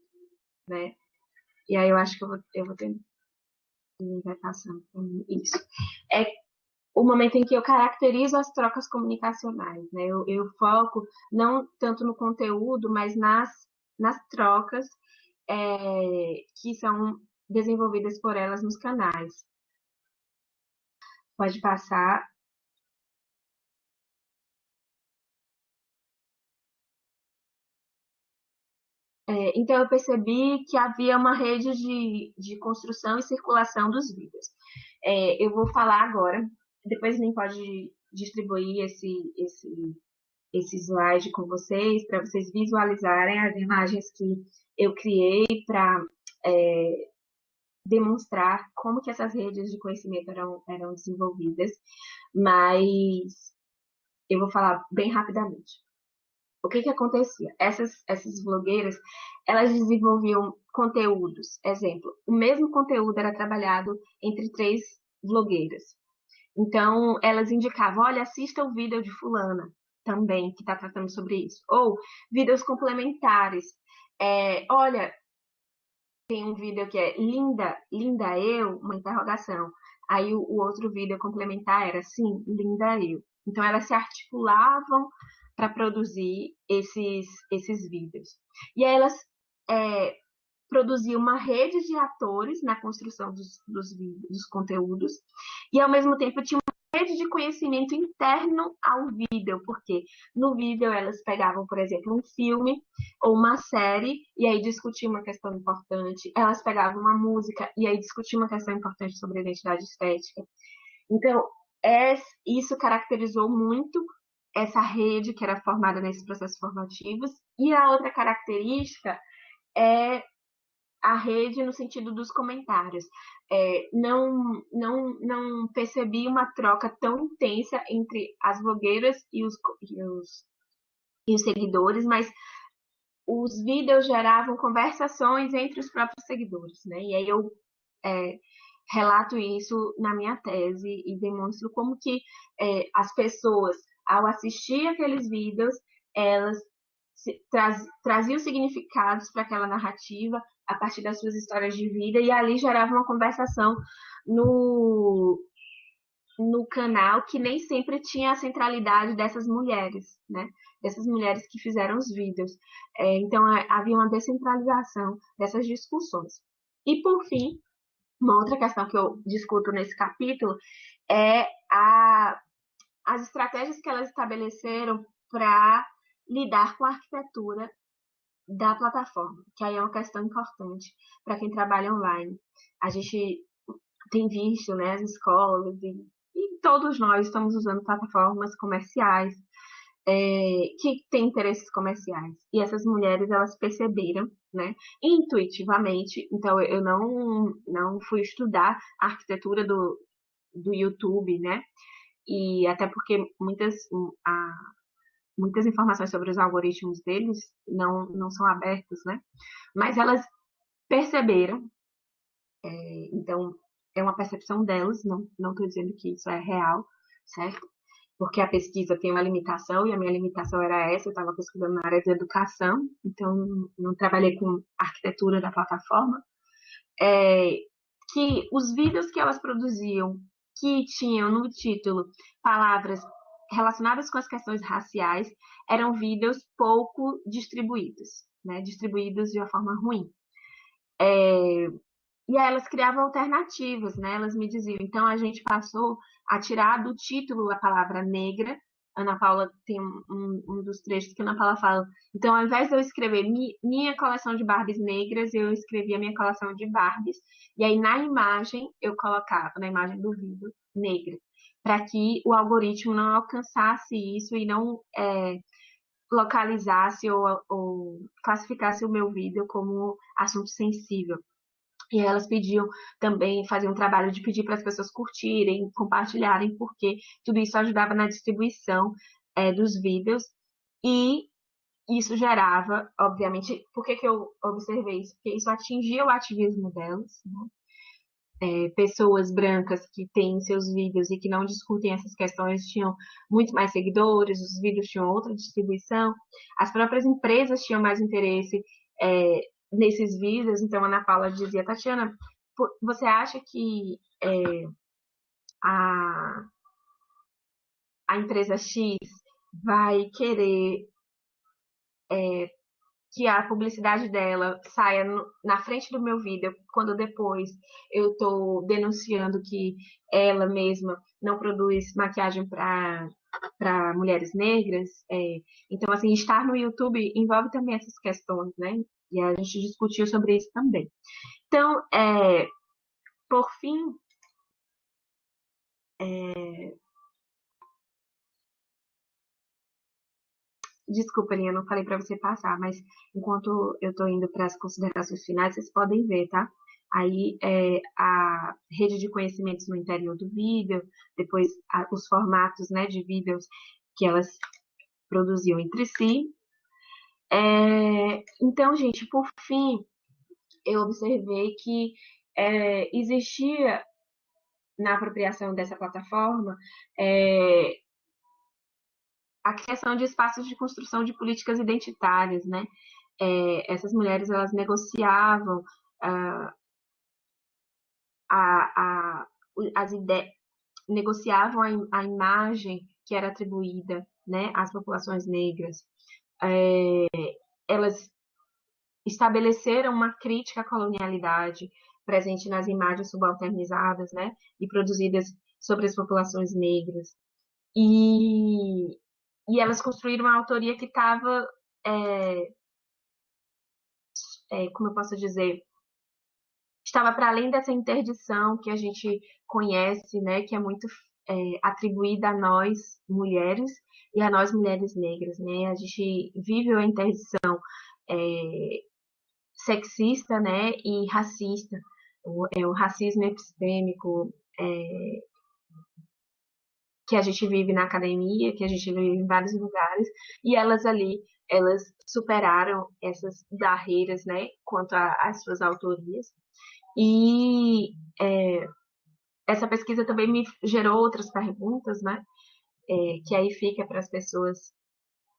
né? E aí eu acho que eu vou ter... Vai passando isso. É o momento em que eu caracterizo as trocas comunicacionais, né? Eu foco não tanto no conteúdo, mas nas trocas que são desenvolvidas por elas nos canais. Pode passar. Então, eu percebi que havia uma rede de construção e circulação dos vídeos. Eu vou falar agora, depois nem pode distribuir esse slide com vocês, para vocês visualizarem as imagens que eu criei para demonstrar como que essas redes de conhecimento eram desenvolvidas, mas eu vou falar bem rapidamente. O que acontecia? Essas blogueiras, elas desenvolviam conteúdos. Exemplo, o mesmo conteúdo era trabalhado entre 3 blogueiras. Então, elas indicavam, olha, assista o vídeo de fulana também, que está tratando sobre isso. Ou vídeos complementares. Olha, tem um vídeo que é linda eu, uma interrogação. Aí o outro vídeo complementar era, sim, linda eu. Então, elas se articulavam para produzir esses vídeos. E aí elas produziam uma rede de atores na construção dos vídeos, dos conteúdos, e ao mesmo tempo tinha uma rede de conhecimento interno ao vídeo, porque no vídeo elas pegavam, por exemplo, um filme ou uma série, e aí discutiam uma questão importante, elas pegavam uma música, e aí discutiam uma questão importante sobre a identidade estética. Então, isso caracterizou muito essa rede que era formada nesses processos formativos. E a outra característica é a rede no sentido dos comentários. Não percebi uma troca tão intensa entre as blogueiras e os seguidores, mas os vídeos geravam conversações entre os próprios seguidores, né? E aí eu relato isso na minha tese e demonstro como que as pessoas, ao assistir aqueles vídeos, elas traziam significados para aquela narrativa a partir das suas histórias de vida e ali gerava uma conversação no canal que nem sempre tinha a centralidade dessas mulheres, né? Dessas mulheres que fizeram os vídeos. Então, havia uma descentralização dessas discussões. E, por fim, uma outra questão que eu discuto nesse capítulo é as estratégias que elas estabeleceram para lidar com a arquitetura da plataforma, que aí é uma questão importante para quem trabalha online. A gente tem visto, né, as escolas e todos nós estamos usando plataformas comerciais que têm interesses comerciais. E essas mulheres, elas perceberam, né, intuitivamente. Então, eu não fui estudar a arquitetura do YouTube, né, e até porque muitas informações sobre os algoritmos deles não são abertas, né, mas elas perceberam. Então, é uma percepção delas, não estou dizendo que isso é real, certo? Porque a pesquisa tem uma limitação, e a minha limitação era essa, eu estava pesquisando na área de educação, então não trabalhei com arquitetura da plataforma, que os vídeos que elas produziam, que tinham no título palavras relacionadas com as questões raciais, eram vídeos pouco distribuídos, né? Distribuídos de uma forma ruim. E aí elas criavam alternativas, né? Elas me diziam. Então a gente passou a tirar do título a palavra negra. Ana Paula tem um dos trechos que a Ana Paula fala. Então, ao invés de eu escrever minha coleção de Barbies negras, eu escrevia minha coleção de Barbies. E aí na imagem eu colocava, na imagem do vídeo, negra, para que o algoritmo não alcançasse isso e não localizasse ou classificasse o meu vídeo como assunto sensível. E elas pediam também, faziam um trabalho de pedir para as pessoas curtirem, compartilharem, porque tudo isso ajudava na distribuição dos vídeos. E isso gerava, obviamente, por que eu observei isso? Porque isso atingia o ativismo delas, né? Pessoas brancas que têm seus vídeos e que não discutem essas questões tinham muito mais seguidores, os vídeos tinham outra distribuição, as próprias empresas tinham mais interesse nesses vídeos. Então, a Ana Paula dizia: Tatiana, você acha que a empresa X vai querer que a publicidade dela saia na frente do meu vídeo, quando depois eu estou denunciando que ela mesma não produz maquiagem para mulheres negras? Então, assim, estar no YouTube envolve também essas questões, né? E a gente discutiu sobre isso também. Então, por fim, desculpa, Linha, não falei para você passar, mas enquanto eu estou indo para as considerações finais, vocês podem ver, tá? Aí a rede de conhecimentos no interior do vídeo, depois os formatos, né, de vídeos que elas produziam entre si. Então, gente, por fim, eu observei que existia na apropriação dessa plataforma a criação de espaços de construção de políticas identitárias, né? Essas mulheres, elas negociavam as ideias, negociavam a imagem que era atribuída, né, às populações negras. Elas estabeleceram uma crítica à colonialidade presente nas imagens subalternizadas, né, e produzidas sobre as populações negras. E elas construíram uma autoria que estava, como eu posso dizer, estava para além dessa interdição que a gente conhece, né, que é muito atribuída a nós, mulheres, e a nós, mulheres negras, né? A gente vive a interdição sexista, né, e racista, o racismo epistêmico, que a gente vive na academia, que a gente vive em vários lugares, e elas superaram essas barreiras, né, quanto às suas autorias. E essa pesquisa também me gerou outras perguntas, né, que aí fica para as pessoas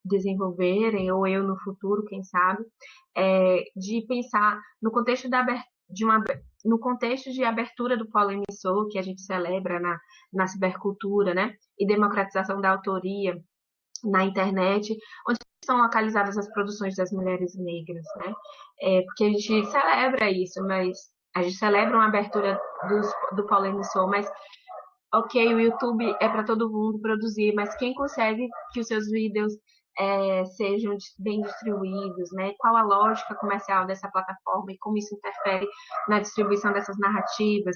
desenvolverem, ou eu no futuro, quem sabe, de pensar no contexto no contexto de abertura do polo emissor, que a gente celebra na cibercultura, né, e democratização da autoria na internet, onde são localizadas as produções das mulheres negras, né? Porque a gente celebra isso, mas a gente celebra uma abertura do polo emissor, mas ok, o YouTube é para todo mundo produzir, mas quem consegue que os seus vídeos sejam bem distribuídos, né? Qual a lógica comercial dessa plataforma e como isso interfere na distribuição dessas narrativas?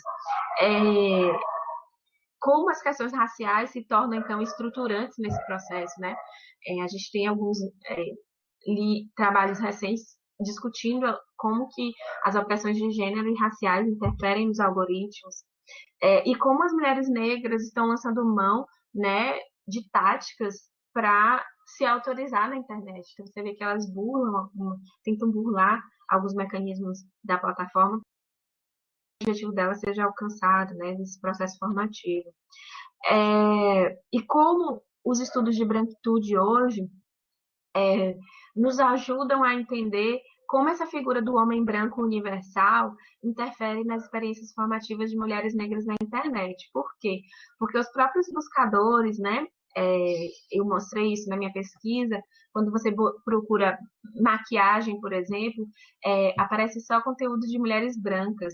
Como as questões raciais se tornam, então, estruturantes nesse processo, né? A gente tem alguns trabalhos recentes discutindo como que as opressões de gênero e raciais interferem nos algoritmos, e como as mulheres negras estão lançando mão, né, de táticas para se autorizar na internet. Então, você vê que elas tentam burlar alguns mecanismos da plataforma, o objetivo dela seja alcançado, né, nesse processo formativo. E como os estudos de branquitude hoje nos ajudam a entender como essa figura do homem branco universal interfere nas experiências formativas de mulheres negras na internet. Por quê? Porque os próprios buscadores, né, eu mostrei isso na minha pesquisa, quando você procura maquiagem, por exemplo, aparece só conteúdo de mulheres brancas,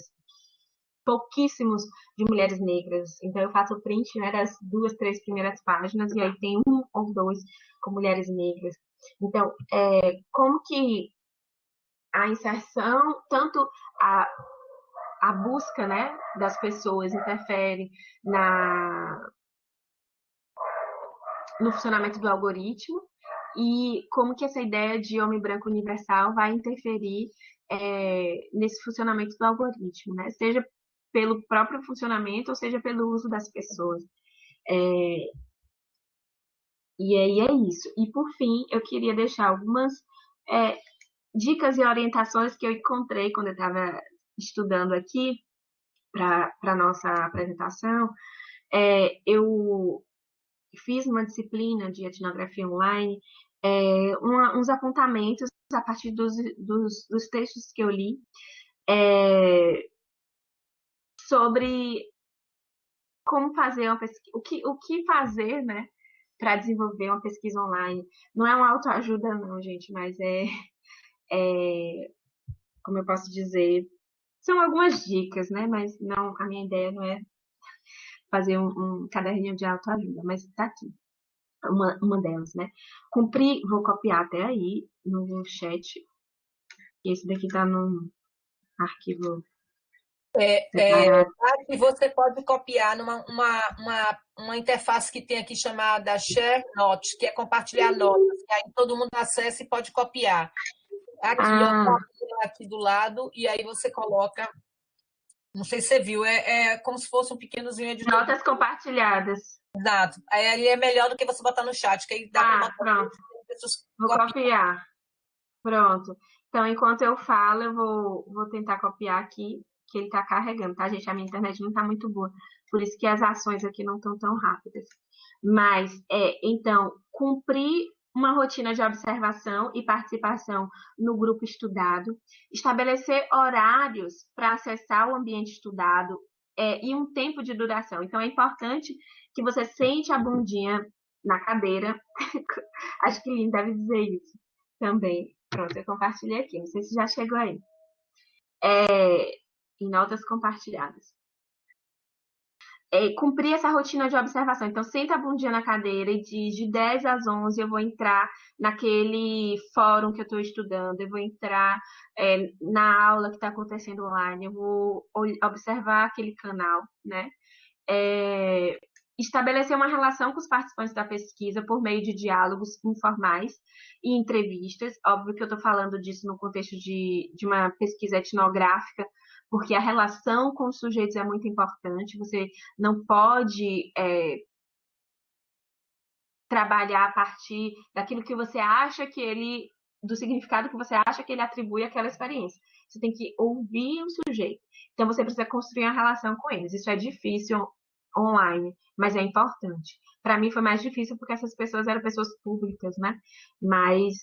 pouquíssimos de mulheres negras. Então eu faço o print, né, das 2, 3 primeiras páginas e aí tem 1 ou 2 com mulheres negras. Então, como que a inserção, tanto a busca, né, das pessoas interfere no funcionamento do algoritmo, e como que essa ideia de homem branco universal vai interferir nesse funcionamento do algoritmo, né? Seja pelo próprio funcionamento ou seja pelo uso das pessoas. E aí é isso. E por fim, eu queria deixar algumas dicas e orientações que eu encontrei quando eu estava estudando aqui para a nossa apresentação. Eu fiz uma disciplina de etnografia online, uns apontamentos a partir dos textos que eu li sobre como fazer uma pesquisa, o que fazer, né, para desenvolver uma pesquisa online. Não é uma autoajuda, não, gente, mas como eu posso dizer, são algumas dicas, né, mas não, a minha ideia não é fazer um caderninho de autoajuda, mas está aqui. Uma delas, né? Vou copiar até aí no chat. Esse daqui tá no arquivo separado. E você pode copiar numa uma interface que tem aqui chamada Share Notes, que é compartilhar notas. E aí todo mundo acessa e pode copiar. Aqui, ó, aqui do lado, e aí você coloca. Não sei se você viu, é como se fosse um pequenozinho editor. Notas compartilhadas. Exato. Aí ali é melhor do que você botar no chat, que aí dá para botar. Pronto. Vou copiar. Pronto. Então, enquanto eu falo, eu vou tentar copiar aqui, que ele está carregando, tá, gente? A minha internet não está muito boa. Por isso que as ações aqui não estão tão rápidas. Mas, então, cumprir uma rotina de observação e participação no grupo estudado, estabelecer horários para acessar o ambiente estudado e um tempo de duração. Então, é importante que você sente a bundinha na cadeira. Acho que Lynn deve dizer isso também. Pronto, eu compartilhei aqui. Não sei se já chegou aí. Em notas compartilhadas. Cumprir essa rotina de observação. Então, senta a bundinha na cadeira e diz de 10 às 11 eu vou entrar naquele fórum que eu estou estudando, eu vou entrar na aula que está acontecendo online, eu vou observar aquele canal, né? estabelecer uma relação com os participantes da pesquisa por meio de diálogos informais e entrevistas. Óbvio que eu estou falando disso no contexto de uma pesquisa etnográfica, porque a relação com os sujeitos é muito importante. Você não pode trabalhar a partir daquilo que você acha que ele, do significado que você acha que ele atribui àquela experiência. Você tem que ouvir o sujeito. Então, você precisa construir uma relação com eles. Isso é difícil online, mas é importante. Para mim foi mais difícil porque essas pessoas eram pessoas públicas, né? Mas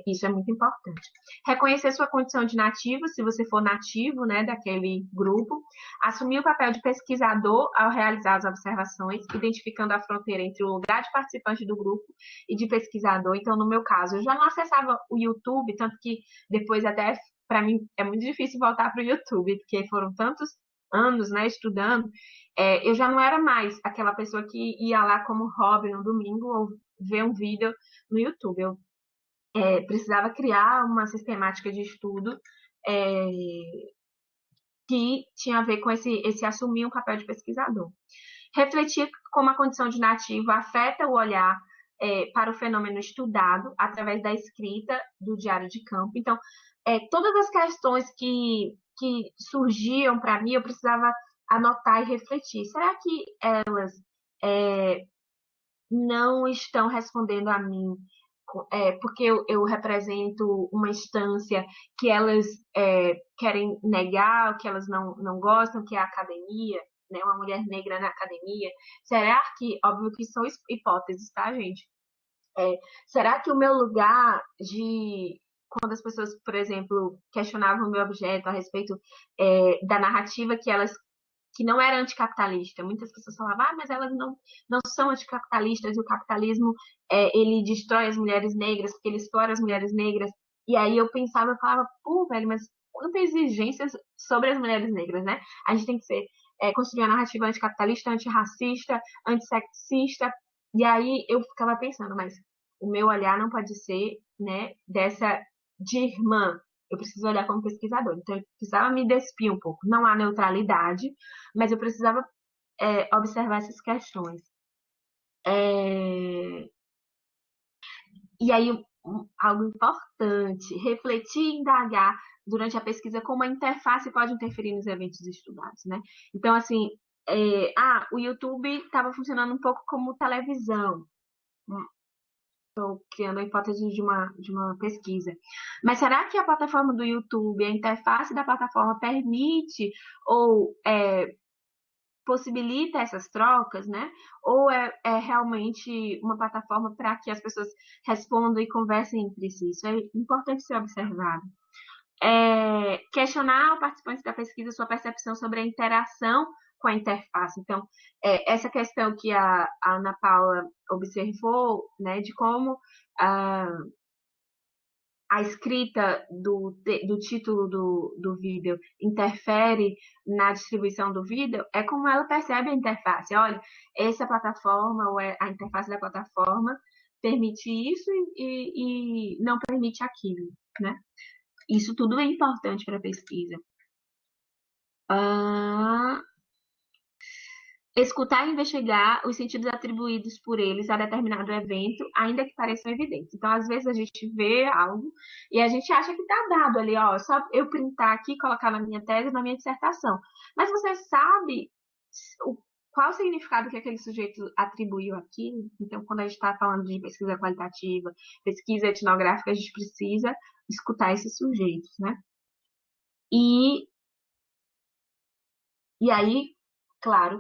isso é muito importante. Reconhecer sua condição de nativo, se você for nativo, né, daquele grupo. Assumir o papel de pesquisador ao realizar as observações, identificando a fronteira entre o lugar de participante do grupo e de pesquisador. Então, no meu caso, eu já não acessava o YouTube, tanto que depois até, para mim, é muito difícil voltar para o YouTube, porque foram tantos anos, né, estudando, eu já não era mais aquela pessoa que ia lá como hobby no domingo ou ver um vídeo no YouTube. Eu precisava criar uma sistemática de estudo que tinha a ver com esse assumir um papel de pesquisador. Refletir como a condição de nativo afeta o olhar para o fenômeno estudado através da escrita do diário de campo. Então, todas as questões que surgiam para mim, eu precisava anotar e refletir. Será que elas não estão respondendo a mim porque eu represento uma instância que elas querem negar, que elas não gostam, que é a academia, né? Uma mulher negra na academia? Será que, óbvio que são hipóteses, tá, gente? Será que o meu lugar de quando as pessoas, por exemplo, questionavam o meu objeto a respeito da narrativa que não era anticapitalista. Muitas pessoas falavam, mas elas não são anticapitalistas, e o capitalismo ele destrói as mulheres negras, porque ele explora as mulheres negras. E aí eu pensava, eu falava, pô, velho, mas quantas exigências sobre as mulheres negras, né? A gente tem que construir uma narrativa anticapitalista, antirracista, antissexista. E aí eu ficava pensando, mas o meu olhar não pode ser, né, de irmã. Eu preciso olhar como pesquisador. Então, eu precisava me despir um pouco. Não há neutralidade, mas eu precisava observar essas questões. E aí, algo importante, refletir e indagar durante a pesquisa como a interface pode interferir nos eventos estudados, né? Então, assim, o YouTube estava funcionando um pouco como televisão. Estou criando a hipótese de uma pesquisa. Mas será que a plataforma do YouTube, a interface da plataforma permite ou possibilita essas trocas, né? Ou é realmente uma plataforma para que as pessoas respondam e conversem entre si? Isso é importante ser observado. Questionar o participante da pesquisa sua percepção sobre a interação com a interface. Então, essa questão que a Ana Paula observou, né, de como a escrita do título do vídeo interfere na distribuição do vídeo, é como ela percebe a interface. Olha, essa plataforma, ou a interface da plataforma, permite isso e não permite aquilo, né? Isso tudo é importante para a pesquisa. Escutar e investigar os sentidos atribuídos por eles a determinado evento, ainda que pareçam evidentes. Então, às vezes, a gente vê algo e a gente acha que está dado ali, ó, só eu printar aqui, colocar na minha tese, na minha dissertação. Mas você sabe qual o significado que aquele sujeito atribuiu aquilo? Então, quando a gente está falando de pesquisa qualitativa, pesquisa etnográfica, a gente precisa escutar esses sujeitos, né? E aí, claro,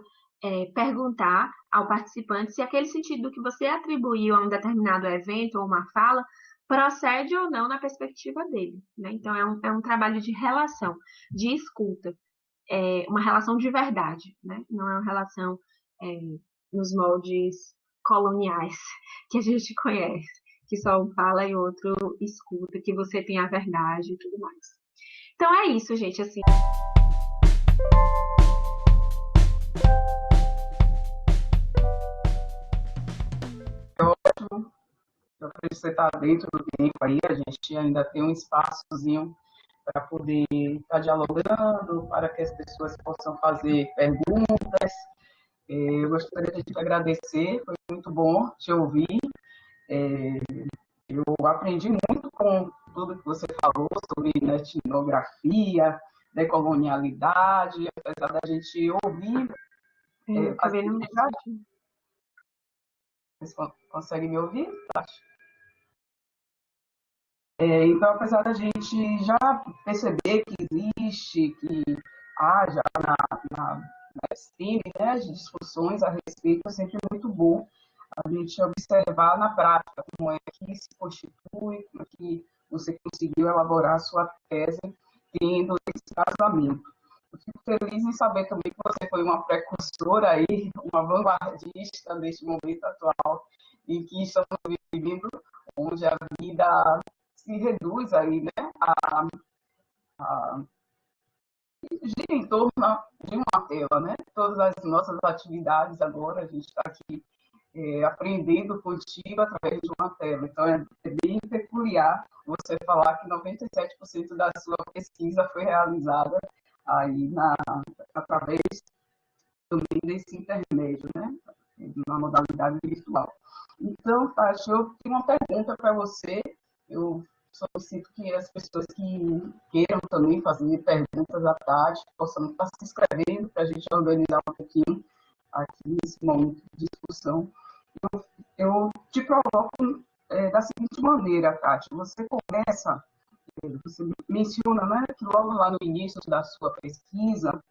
perguntar ao participante se aquele sentido que você atribuiu a um determinado evento ou uma fala procede ou não na perspectiva dele, né? Então, é um trabalho de relação, de escuta, uma relação de verdade, né? Não é uma relação nos moldes coloniais que a gente conhece, que só um fala e o outro escuta, que você tem a verdade e tudo mais. Então, é isso, gente, assim. Eu acredito que você está dentro do tempo aí, a gente ainda tem um espaçozinho para poder estar dialogando, para que as pessoas possam fazer perguntas. Eu gostaria de te agradecer, foi muito bom te ouvir. É, eu aprendi muito com tudo que você falou sobre, né, etnografia, decolonialidade, apesar da gente ouvir, Acabei não sentindo. vocês conseguem me ouvir? Então, apesar da gente já perceber que existe, que há já na STEAM, né, as discussões a respeito, é sempre muito bom a gente observar na prática como é que se constitui, como é que você conseguiu elaborar a sua tese tendo esse casamento. Eu fico feliz em saber também que você foi uma precursora aí, uma vanguardista neste momento atual em que estamos vivendo, onde a vida se reduz aí, né, a gira em torno de uma tela, né? Todas as nossas atividades agora, a gente está aqui aprendendo contigo através de uma tela. Então, é bem peculiar você falar que 97% da sua pesquisa foi realizada aí através também desse intermédio, né? Na modalidade virtual. Então, Tati, eu tenho uma pergunta para você. Eu solicito que as pessoas que queiram também fazer perguntas à Tati possam estar se inscrevendo para a gente organizar um pouquinho aqui nesse momento de discussão. Eu te provoco da seguinte maneira, Tati. Você menciona, né, que logo lá no início da sua pesquisa,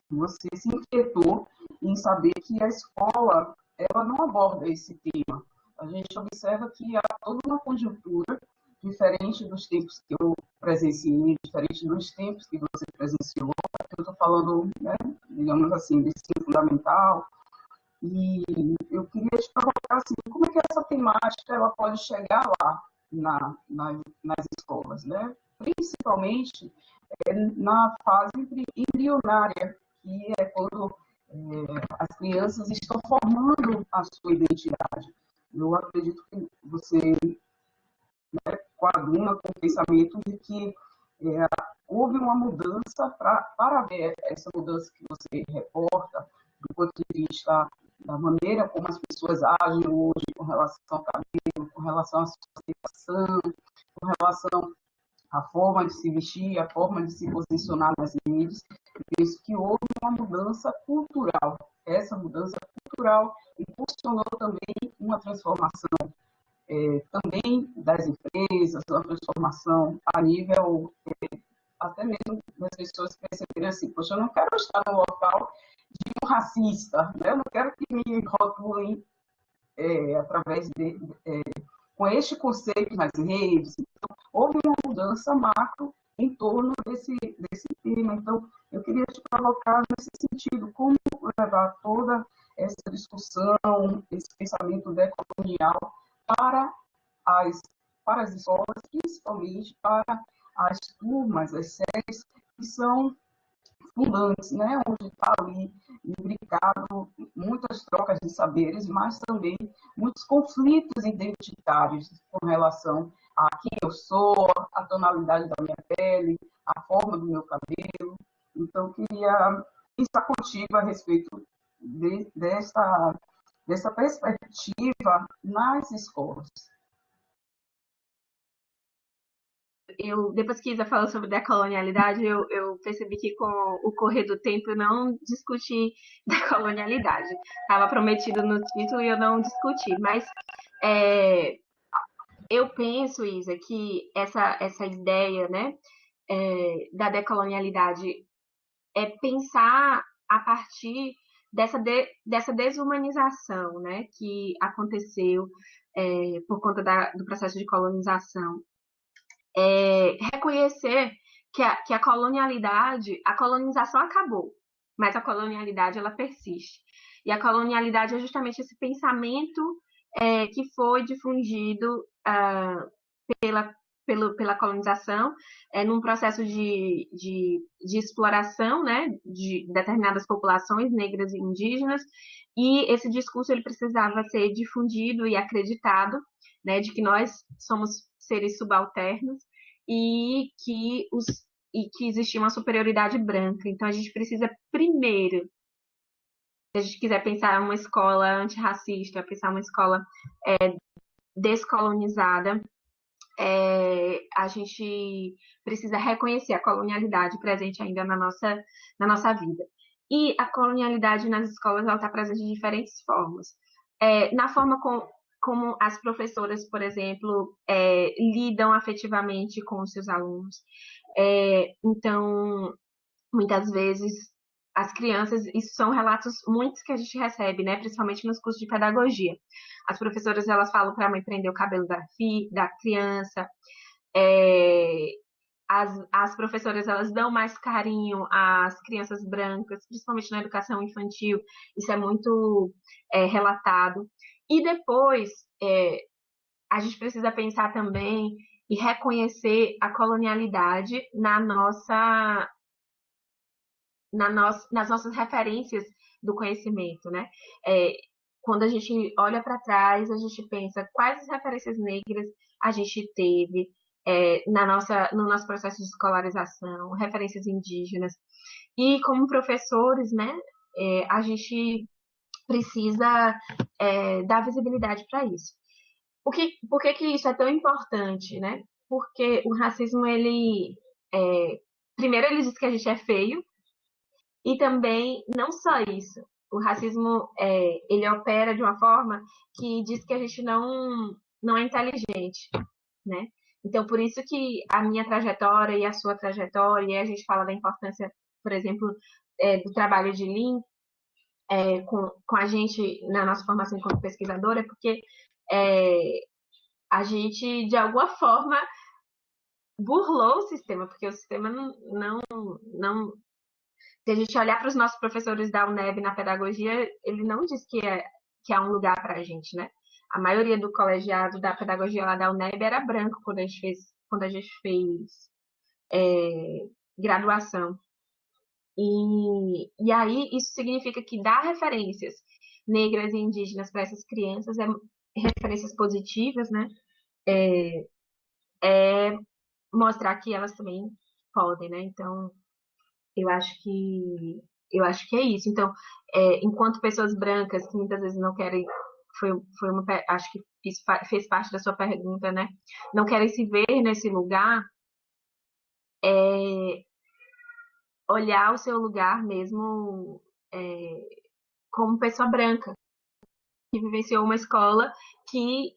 você se inquietou em saber que a escola ela não aborda esse tema. A gente observa que há toda uma conjuntura diferente dos tempos que eu presenciei, diferente dos tempos que você presenciou. Eu estou falando, né, digamos assim, de ensino fundamental. E eu queria te provocar assim, como é que essa temática ela pode chegar lá nas escolas, né? Principalmente na fase embrionária, que é quando as crianças estão formando a sua identidade. Eu acredito que você, né, coaduna com o pensamento de que houve uma mudança para ver essa mudança que você reporta, do ponto de vista da maneira como as pessoas agem hoje com relação ao cabelo, com relação à sustentação, com relação à forma de se vestir, a forma de se posicionar nas redes. Eu penso que houve uma mudança cultural. Essa mudança cultural impulsionou também uma transformação também das empresas, uma transformação a nível até mesmo das pessoas perceberem assim, poxa, eu não quero estar no local de um racista, né? Eu não quero que me rotulem através com este conceito nas redes. Então, houve uma mudança macro em torno desse tema. Então, eu queria te provocar nesse sentido, como levar toda essa discussão, esse pensamento decolonial para as escolas, principalmente para as turmas, as séries que são fundantes, né? Onde está ali imbricado muitas trocas de saberes, mas também muitos conflitos identitários com relação a quem eu sou, a tonalidade da minha pele, a forma do meu cabelo. Então, queria pensar contigo a respeito dessa perspectiva nas escolas. Depois que Isa falou sobre decolonialidade, eu percebi que com o correr do tempo eu não discuti decolonialidade. Estava prometido no título e eu não discuti. Mas eu penso, Isa, que essa ideia, né, da decolonialidade é pensar a partir dessa desumanização, né, que aconteceu por conta do processo de colonização. Reconhecer que a colonização acabou, mas a colonialidade ela persiste. E a colonialidade é justamente esse pensamento que foi difundido pela colonização, num processo de exploração, né, de determinadas populações negras e indígenas, e esse discurso ele precisava ser difundido e acreditado, né, de que nós somos seres subalternos e que existia uma superioridade branca. Então, a gente precisa primeiro a gente quiser pensar uma escola antirracista, pensar uma escola descolonizada, a gente precisa reconhecer a colonialidade presente ainda na nossa vida. E a colonialidade nas escolas está presente de diferentes formas. Na forma como as professoras, por exemplo, lidam afetivamente com os seus alunos. Então, muitas vezes, as crianças, isso são relatos muitos que a gente recebe, né? Principalmente nos cursos de pedagogia. As professoras, elas falam para a mãe prender o cabelo da criança. As professoras, elas dão mais carinho às crianças brancas, principalmente na educação infantil. Isso é muito relatado. E depois, a gente precisa pensar também e reconhecer a colonialidade nas nossas referências do conhecimento, né? Quando a gente olha para trás, a gente pensa quais as referências negras a gente teve no nosso processo de escolarização, referências indígenas. E como professores, né, a gente precisa dar visibilidade para isso. Por que isso é tão importante, né? Porque o racismo, primeiro ele diz que a gente é feio, e também, não só isso, o racismo, ele opera de uma forma que diz que a gente não é inteligente, né? Então, por isso que a minha trajetória e a sua trajetória, e a gente fala da importância, por exemplo, do trabalho de Lean com a gente na nossa formação como pesquisadora, porque a gente, de alguma forma, burlou o sistema, porque o sistema não se a gente olhar para os nossos professores da UNEB na pedagogia, ele não diz que é um lugar para a gente, né? A maioria do colegiado da pedagogia lá da UNEB era branco quando a gente fez graduação. E aí isso significa que dar referências negras e indígenas para essas crianças, referências positivas, né? Mostrar que elas também podem, né? Então, eu acho que é isso. Então, enquanto pessoas brancas que muitas vezes não querem, acho que isso fez parte da sua pergunta, né? Não querem se ver nesse lugar, olhar o seu lugar mesmo como pessoa branca que vivenciou uma escola que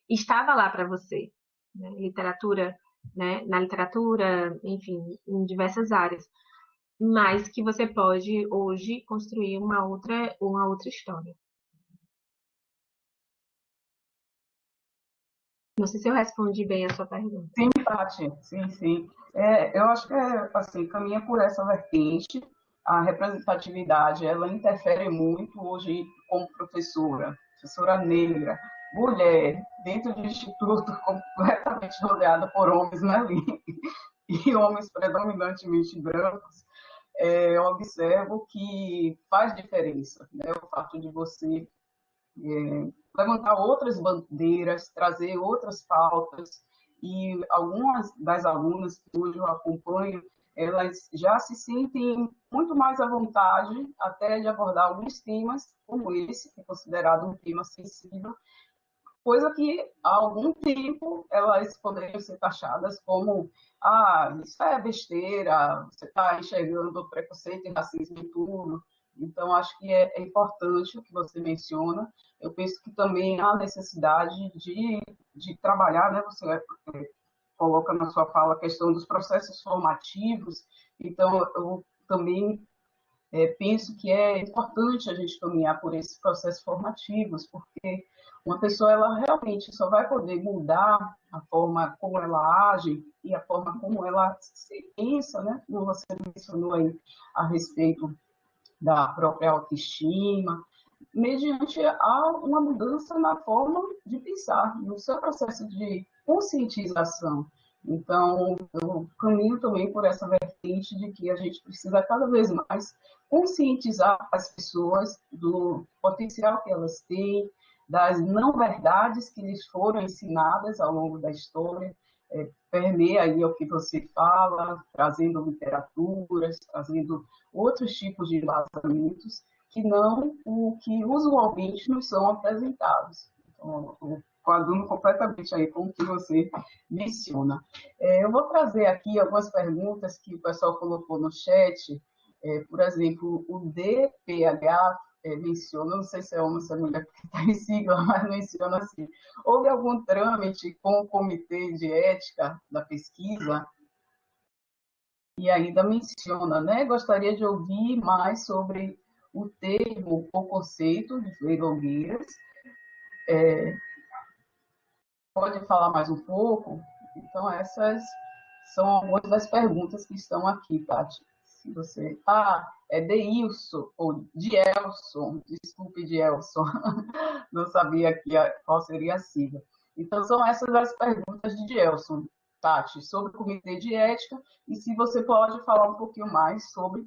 estava lá para você, né? Literatura, né? Na literatura, enfim, em diversas áreas. Mas que você pode hoje construir uma outra história. Não sei se eu respondi bem a sua pergunta. Sim, Tati, sim. Eu acho que assim, caminha por essa vertente. A representatividade, ela interfere muito hoje como professora negra, mulher, dentro de instituto completamente rodeada por homens, né, e homens predominantemente brancos. Eu observo que faz diferença, né, o fato de você levantar outras bandeiras, trazer outras pautas, e algumas das alunas que hoje eu acompanho, elas já se sentem muito mais à vontade até de abordar alguns temas como esse, que é considerado um tema sensível, coisa que há algum tempo elas poderiam ser taxadas como isso é besteira, você está enxergando preconceito e racismo em tudo. Então, acho que é importante o que você menciona. Eu penso que também há necessidade de trabalhar, né? Você coloca na sua fala a questão dos processos formativos. Então, eu também penso que é importante a gente caminhar por esses processos formativos, porque uma pessoa ela realmente só vai poder mudar a forma como ela age e a forma como ela se pensa, né? Como você mencionou aí a respeito da própria autoestima, mediante uma mudança na forma de pensar, no seu processo de conscientização. Então, eu caminho também por essa vertente de que a gente precisa cada vez mais conscientizar as pessoas do potencial que elas têm, das não-verdades que lhes foram ensinadas ao longo da história, permeia aí o que você fala, trazendo literaturas, trazendo outros tipos de embasamentos que não o que usualmente nos são apresentados. Então, eu coaduno completamente aí com o que você menciona. Eu vou trazer aqui algumas perguntas que o pessoal colocou no chat. Por exemplo, o DPH menciona, não sei se é homem ou se é mulher, porque está em sigla, mas menciona assim: houve algum trâmite com o comitê de ética da pesquisa? E ainda menciona, né? Gostaria de ouvir mais sobre o termo ou conceito de freelogueiras. Pode falar mais um pouco? Então, essas são algumas das perguntas que estão aqui, Tati. Se você. É Deilson, ou Dielson, desculpe, Dielson, não sabia qual seria a sigla. Então, são essas as perguntas de Dielson, Tati, sobre o Comitê de Ética, e se você pode falar um pouquinho mais sobre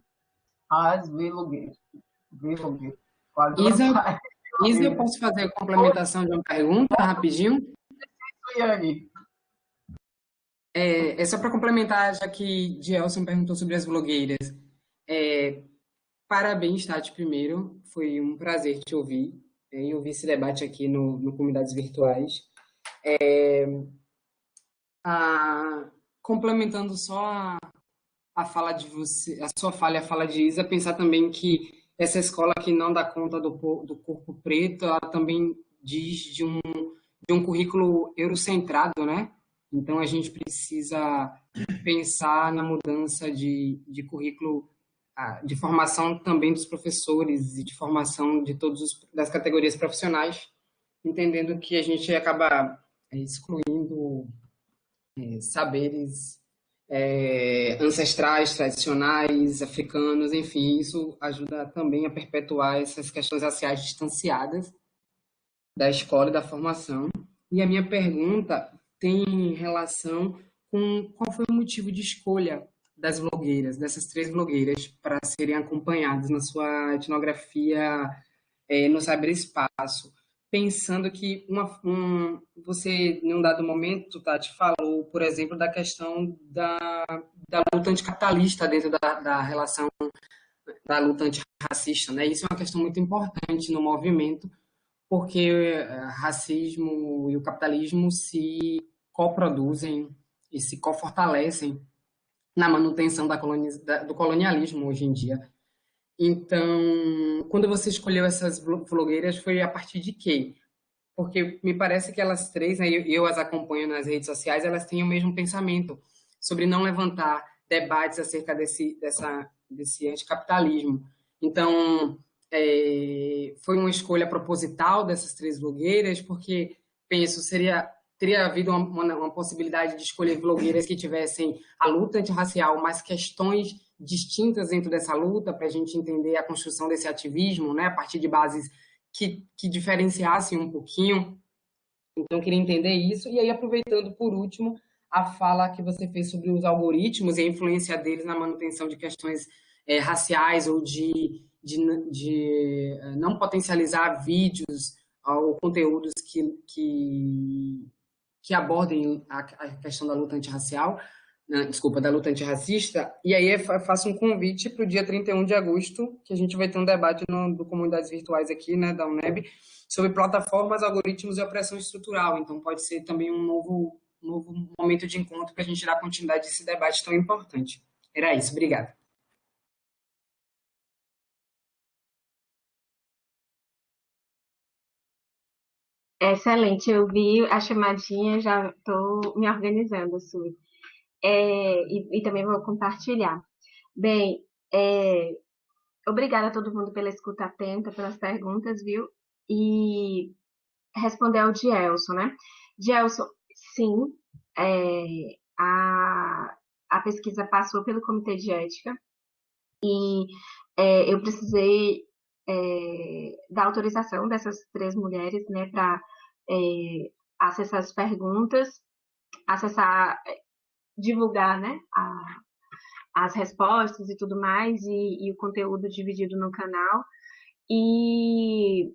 as velogueiras. Isa, eu posso fazer a complementação de uma pergunta rapidinho? Yane. É só para complementar, já que Gelson perguntou sobre as blogueiras. Parabéns, Tati, primeiro. Foi um prazer te ouvir e ouvir esse debate aqui no Comunidades Virtuais. Complementando só a fala de você, a sua fala e a fala de Isa, pensar também que essa escola que não dá conta do corpo preto, ela também diz de um currículo eurocentrado, né? Então, a gente precisa pensar na mudança de currículo, de formação também dos professores e de formação de todas das categorias profissionais, entendendo que a gente acaba excluindo saberes ancestrais, tradicionais, africanos, enfim, isso ajuda também a perpetuar essas questões raciais distanciadas da escola e da formação. E a minha pergunta tem relação com qual foi o motivo de escolha das blogueiras, dessas 3 blogueiras, para serem acompanhadas na sua etnografia no cyberespaço. Pensando que você, em um dado momento, Tati, falou, por exemplo, da questão da luta anticapitalista dentro da relação da luta antirracista, né? Isso é uma questão muito importante no movimento, porque racismo e o capitalismo se coproduzem e se cofortalecem na manutenção do colonialismo hoje em dia. Então, quando você escolheu essas blogueiras, foi a partir de quê? Porque me parece que elas 3, né, eu as acompanho nas redes sociais, elas têm o mesmo pensamento sobre não levantar debates acerca desse anticapitalismo. Então, foi uma escolha proposital dessas 3 blogueiras, porque, penso, teria havido uma possibilidade de escolher blogueiras que tivessem a luta antirracial, mas questões distintas dentro dessa luta, para a gente entender a construção desse ativismo, né, a partir de bases que diferenciassem um pouquinho. Então, eu queria entender isso. E aí, aproveitando, por último, a fala que você fez sobre os algoritmos e a influência deles na manutenção de questões raciais ou de não potencializar vídeos ou conteúdos que abordem a questão da luta antirracial, desculpa, da luta antirracista. E aí eu faço um convite para o dia 31 de agosto, que a gente vai ter um debate do Comunidades Virtuais aqui, né, da UNEB, sobre plataformas, algoritmos e opressão estrutural. Então pode ser também um novo momento de encontro para a gente dar continuidade a esse debate tão importante. Era isso, obrigada. Excelente, eu vi a chamadinha, já estou me organizando, Sui. E também vou compartilhar. Bem, obrigada a todo mundo pela escuta atenta, pelas perguntas, viu? E responder ao Dielson, né? Dielson, sim, a pesquisa passou pelo Comitê de Ética e eu precisei da autorização dessas 3 mulheres, né, para acessar as perguntas, divulgar, né, as respostas e tudo mais, e o conteúdo dividido no canal. E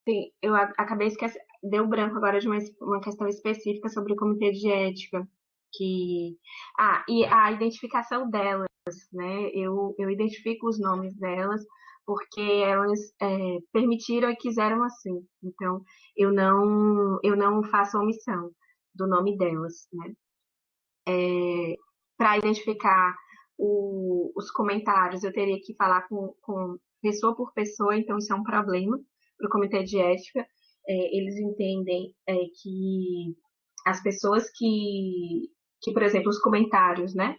Sim, eu acabei esquecendo, deu branco agora de uma questão específica sobre o comitê de ética, que... Ah, e a identificação delas, né? Eu identifico os nomes delas porque elas permitiram e quiseram assim. Então, eu não faço omissão do nome delas, né? Para identificar os comentários, eu teria que falar com pessoa por pessoa, então isso é um problema para o comitê de ética. Eles entendem que as pessoas por exemplo, os comentários, né?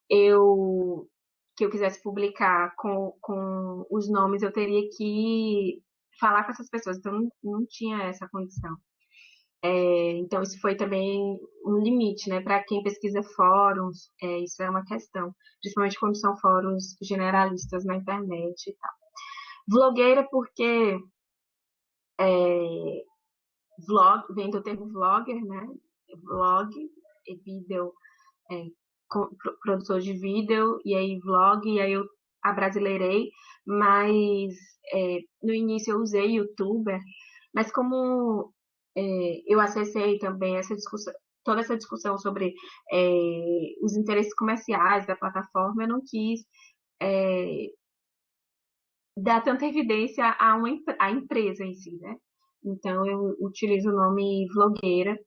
Que eu quisesse publicar com os nomes, eu teria que falar com essas pessoas, então não tinha essa condição. Então, isso foi também um limite, né? Para quem pesquisa fóruns, isso é uma questão, principalmente quando são fóruns generalistas na internet e tal. Vlogueira, porque vlog, vem do termo vlogger, né? Vlog, e vídeo, é, produtor de vídeo, e aí vlog, e aí eu abrasileirei, mas no início eu usei youtuber, mas como eu acessei também essa discussão, toda essa discussão sobre os interesses comerciais da plataforma, eu não quis dar tanta evidência à empresa em si, né? Então eu utilizo o nome vlogueira,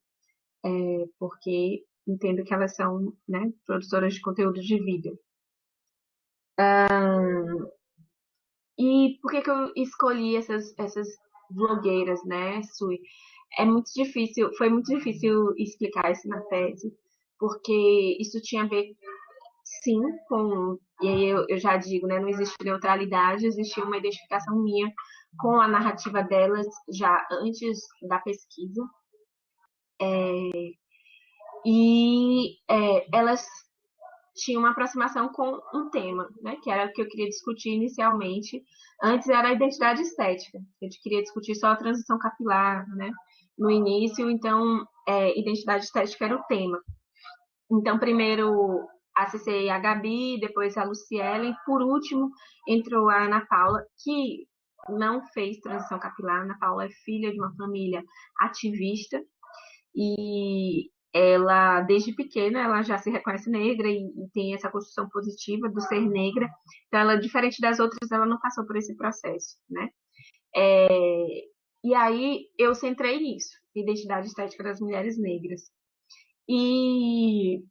porque entendo que elas são, né, produtoras de conteúdo de vídeo. E por que eu escolhi essas vlogueiras, né, Sui? Foi muito difícil explicar isso na tese, porque isso tinha a ver, sim, e aí eu já digo, né, não existe neutralidade, existia uma identificação minha com a narrativa delas já antes da pesquisa, e elas tinham uma aproximação com um tema, né, que era o que eu queria discutir inicialmente. Antes era a identidade estética, eu queria discutir só a transição capilar, né, no início, então identidade estética era o tema. Então, primeiro acessei a Gabi, depois a Luciela, e por último entrou a Ana Paula, que não fez transição capilar. A Ana Paula é filha de uma família ativista e ela, desde pequena, ela já se reconhece negra e tem essa construção positiva do ser negra. Então, ela, diferente das outras, ela não passou por esse processo, né? E aí eu centrei nisso, identidade estética das mulheres negras. E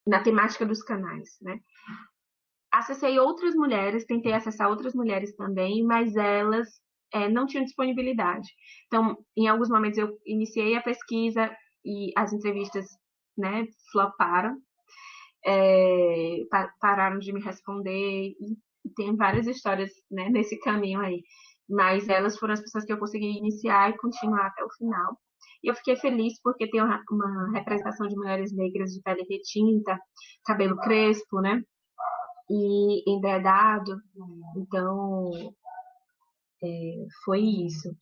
na temática dos canais, né? Acessei outras mulheres, tentei acessar outras mulheres também, mas elas não tinham disponibilidade. Então, em alguns momentos eu iniciei a pesquisa e as entrevistas, né, floparam, pararam de me responder e tem várias histórias, né, nesse caminho aí. Mas elas foram as pessoas que eu consegui iniciar e continuar até o final. E eu fiquei feliz porque tem uma representação de mulheres negras de pele retinta, cabelo crespo, né? E embredado. Então, foi isso.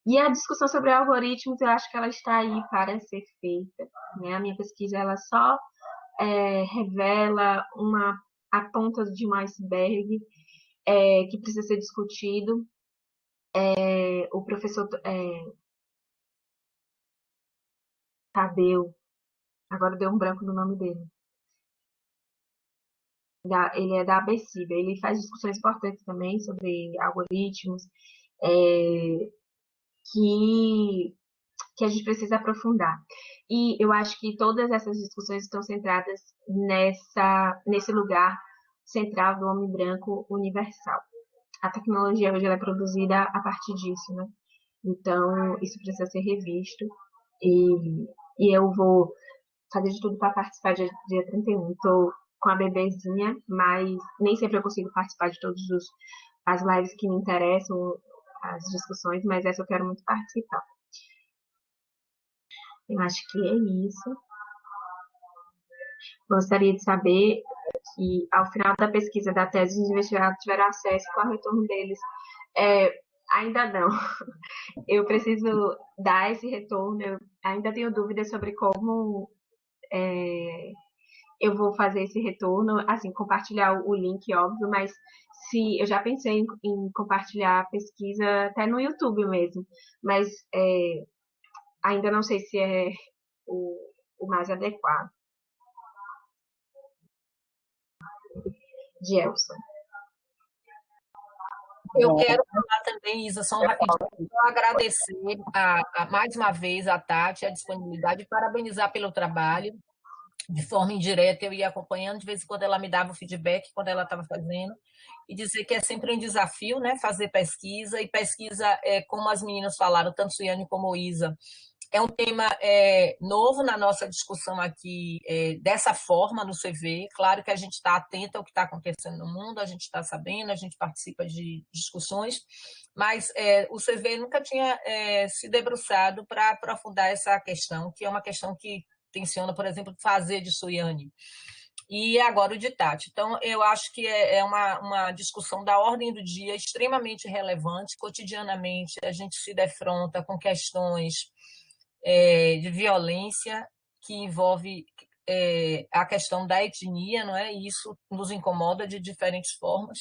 E a discussão sobre algoritmos, eu acho que ela está aí para ser feita, né? A minha pesquisa, ela só revela a ponta de um iceberg que precisa ser discutido. O professor Tadeu, agora deu um branco no nome dele, ele é da ABCIBA, ele faz discussões importantes também sobre algoritmos, que a gente precisa aprofundar. E eu acho que todas essas discussões estão centradas nesse lugar central do homem branco universal. A tecnologia hoje ela é produzida a partir disso, né? Então, isso precisa ser revisto. E eu vou fazer de tudo para participar dia 31. Estou com a bebezinha, mas nem sempre eu consigo participar de todas as lives que me interessam, as discussões, mas essa eu quero muito participar. Eu acho que é isso. Gostaria de saber que, ao final da pesquisa da tese, os investigados tiveram acesso, qual é o retorno deles. Ainda não. Eu preciso dar esse retorno. Eu ainda tenho dúvidas sobre como eu vou fazer esse retorno, assim, compartilhar o link, óbvio, mas se eu já pensei em compartilhar a pesquisa até no YouTube mesmo, mas ainda não sei se é o mais adequado. Gelson. Eu quero falar também, Isa, só um rapidinho, só agradecer mais uma vez a Tati, a disponibilidade, e parabenizar pelo trabalho. De forma indireta, eu ia acompanhando, de vez em quando ela me dava o feedback quando ela estava fazendo, e dizer que é sempre um desafio, né, fazer pesquisa, e pesquisa, como as meninas falaram, tanto Suiane como Isa, é um tema novo na nossa discussão aqui, dessa forma no CV. Claro que a gente está atento ao que está acontecendo no mundo, a gente está sabendo, a gente participa de discussões, mas o CV nunca tinha se debruçado para aprofundar essa questão, que é uma questão que tenciona, por exemplo, fazer de Suiane. E agora o de Tati. Então, eu acho que é uma discussão da ordem do dia extremamente relevante. Cotidianamente, a gente se defronta com questões de violência que envolve a questão da etnia, não é? E isso nos incomoda de diferentes formas,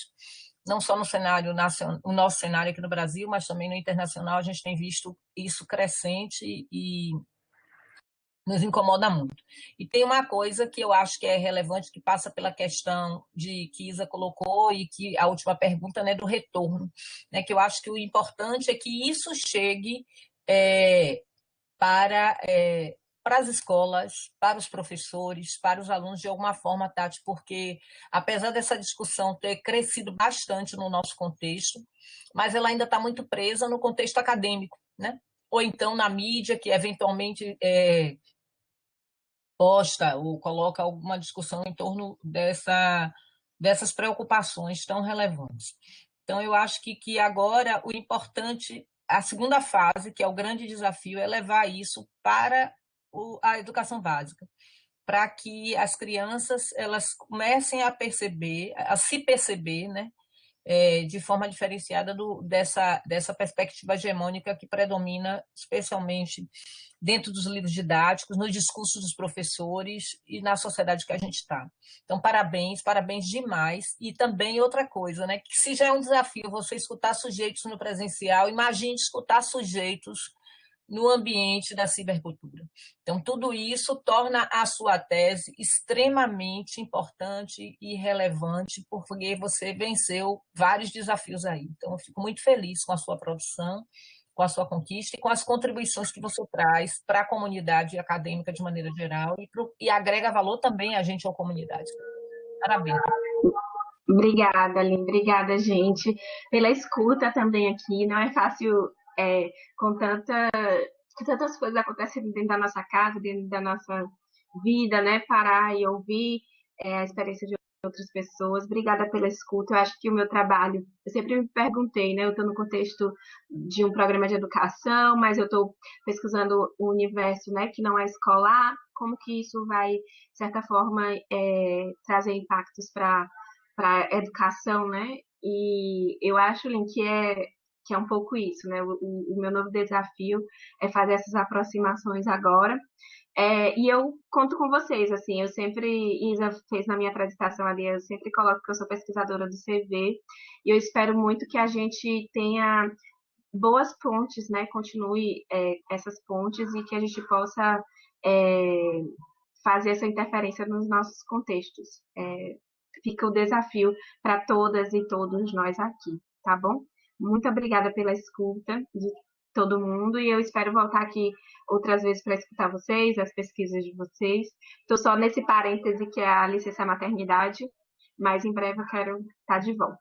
não só no cenário nacional, no nosso cenário aqui no Brasil, mas também no internacional. A gente tem visto isso crescente e nos incomoda muito. E tem uma coisa que eu acho que é relevante, que passa pela questão que Isa colocou, e que a última pergunta, né, do retorno, né, que eu acho que o importante é que isso chegue para as escolas, para os professores, para os alunos, de alguma forma, Tati, porque apesar dessa discussão ter crescido bastante no nosso contexto, mas ela ainda está muito presa no contexto acadêmico, né? Ou então na mídia, que eventualmente posta ou coloca alguma discussão em torno dessas preocupações tão relevantes. Então, eu acho que agora o importante, a segunda fase, que é o grande desafio, é levar isso para a educação básica, para que as crianças elas comecem a perceber, a se perceber, né, de forma diferenciada dessa perspectiva hegemônica que predomina, especialmente dentro dos livros didáticos, nos discursos dos professores e na sociedade que a gente está. Então, parabéns, parabéns demais. E também outra coisa, né, que se já é um desafio você escutar sujeitos no presencial, imagine escutar sujeitos no ambiente da cibercultura. Então, tudo isso torna a sua tese extremamente importante e relevante, porque você venceu vários desafios aí. Então, eu fico muito feliz com a sua produção, com a sua conquista e com as contribuições que você traz para a comunidade acadêmica de maneira geral e agrega valor também a gente à comunidade. Parabéns. Obrigada, Aline. Obrigada, gente, pela escuta também aqui. Não é fácil com tantas coisas acontecendo dentro da nossa casa, dentro da nossa vida, né? Parar e ouvir a experiência de outras pessoas. Obrigada pela escuta. Eu acho que o meu trabalho, eu sempre me perguntei, né? Eu estou no contexto de um programa de educação, mas eu estou pesquisando o universo, né, que não é escolar, como que isso vai, de certa forma, trazer impactos para a educação, né? E eu acho, Lin, que é um pouco isso, né? O meu novo desafio é fazer essas aproximações agora. E eu conto com vocês, assim, eu sempre, Isa fez na minha apresentação ali, eu sempre coloco que eu sou pesquisadora do CV, e eu espero muito que a gente tenha boas pontes, né? Continue essas pontes e que a gente possa fazer essa interferência nos nossos contextos. Fica o desafio para todas e todos nós aqui, tá bom? Muito obrigada pela escuta de todo mundo e eu espero voltar aqui outras vezes para escutar vocês, as pesquisas de vocês. Estou só nesse parêntese que é a licença maternidade, mas em breve eu quero estar de volta.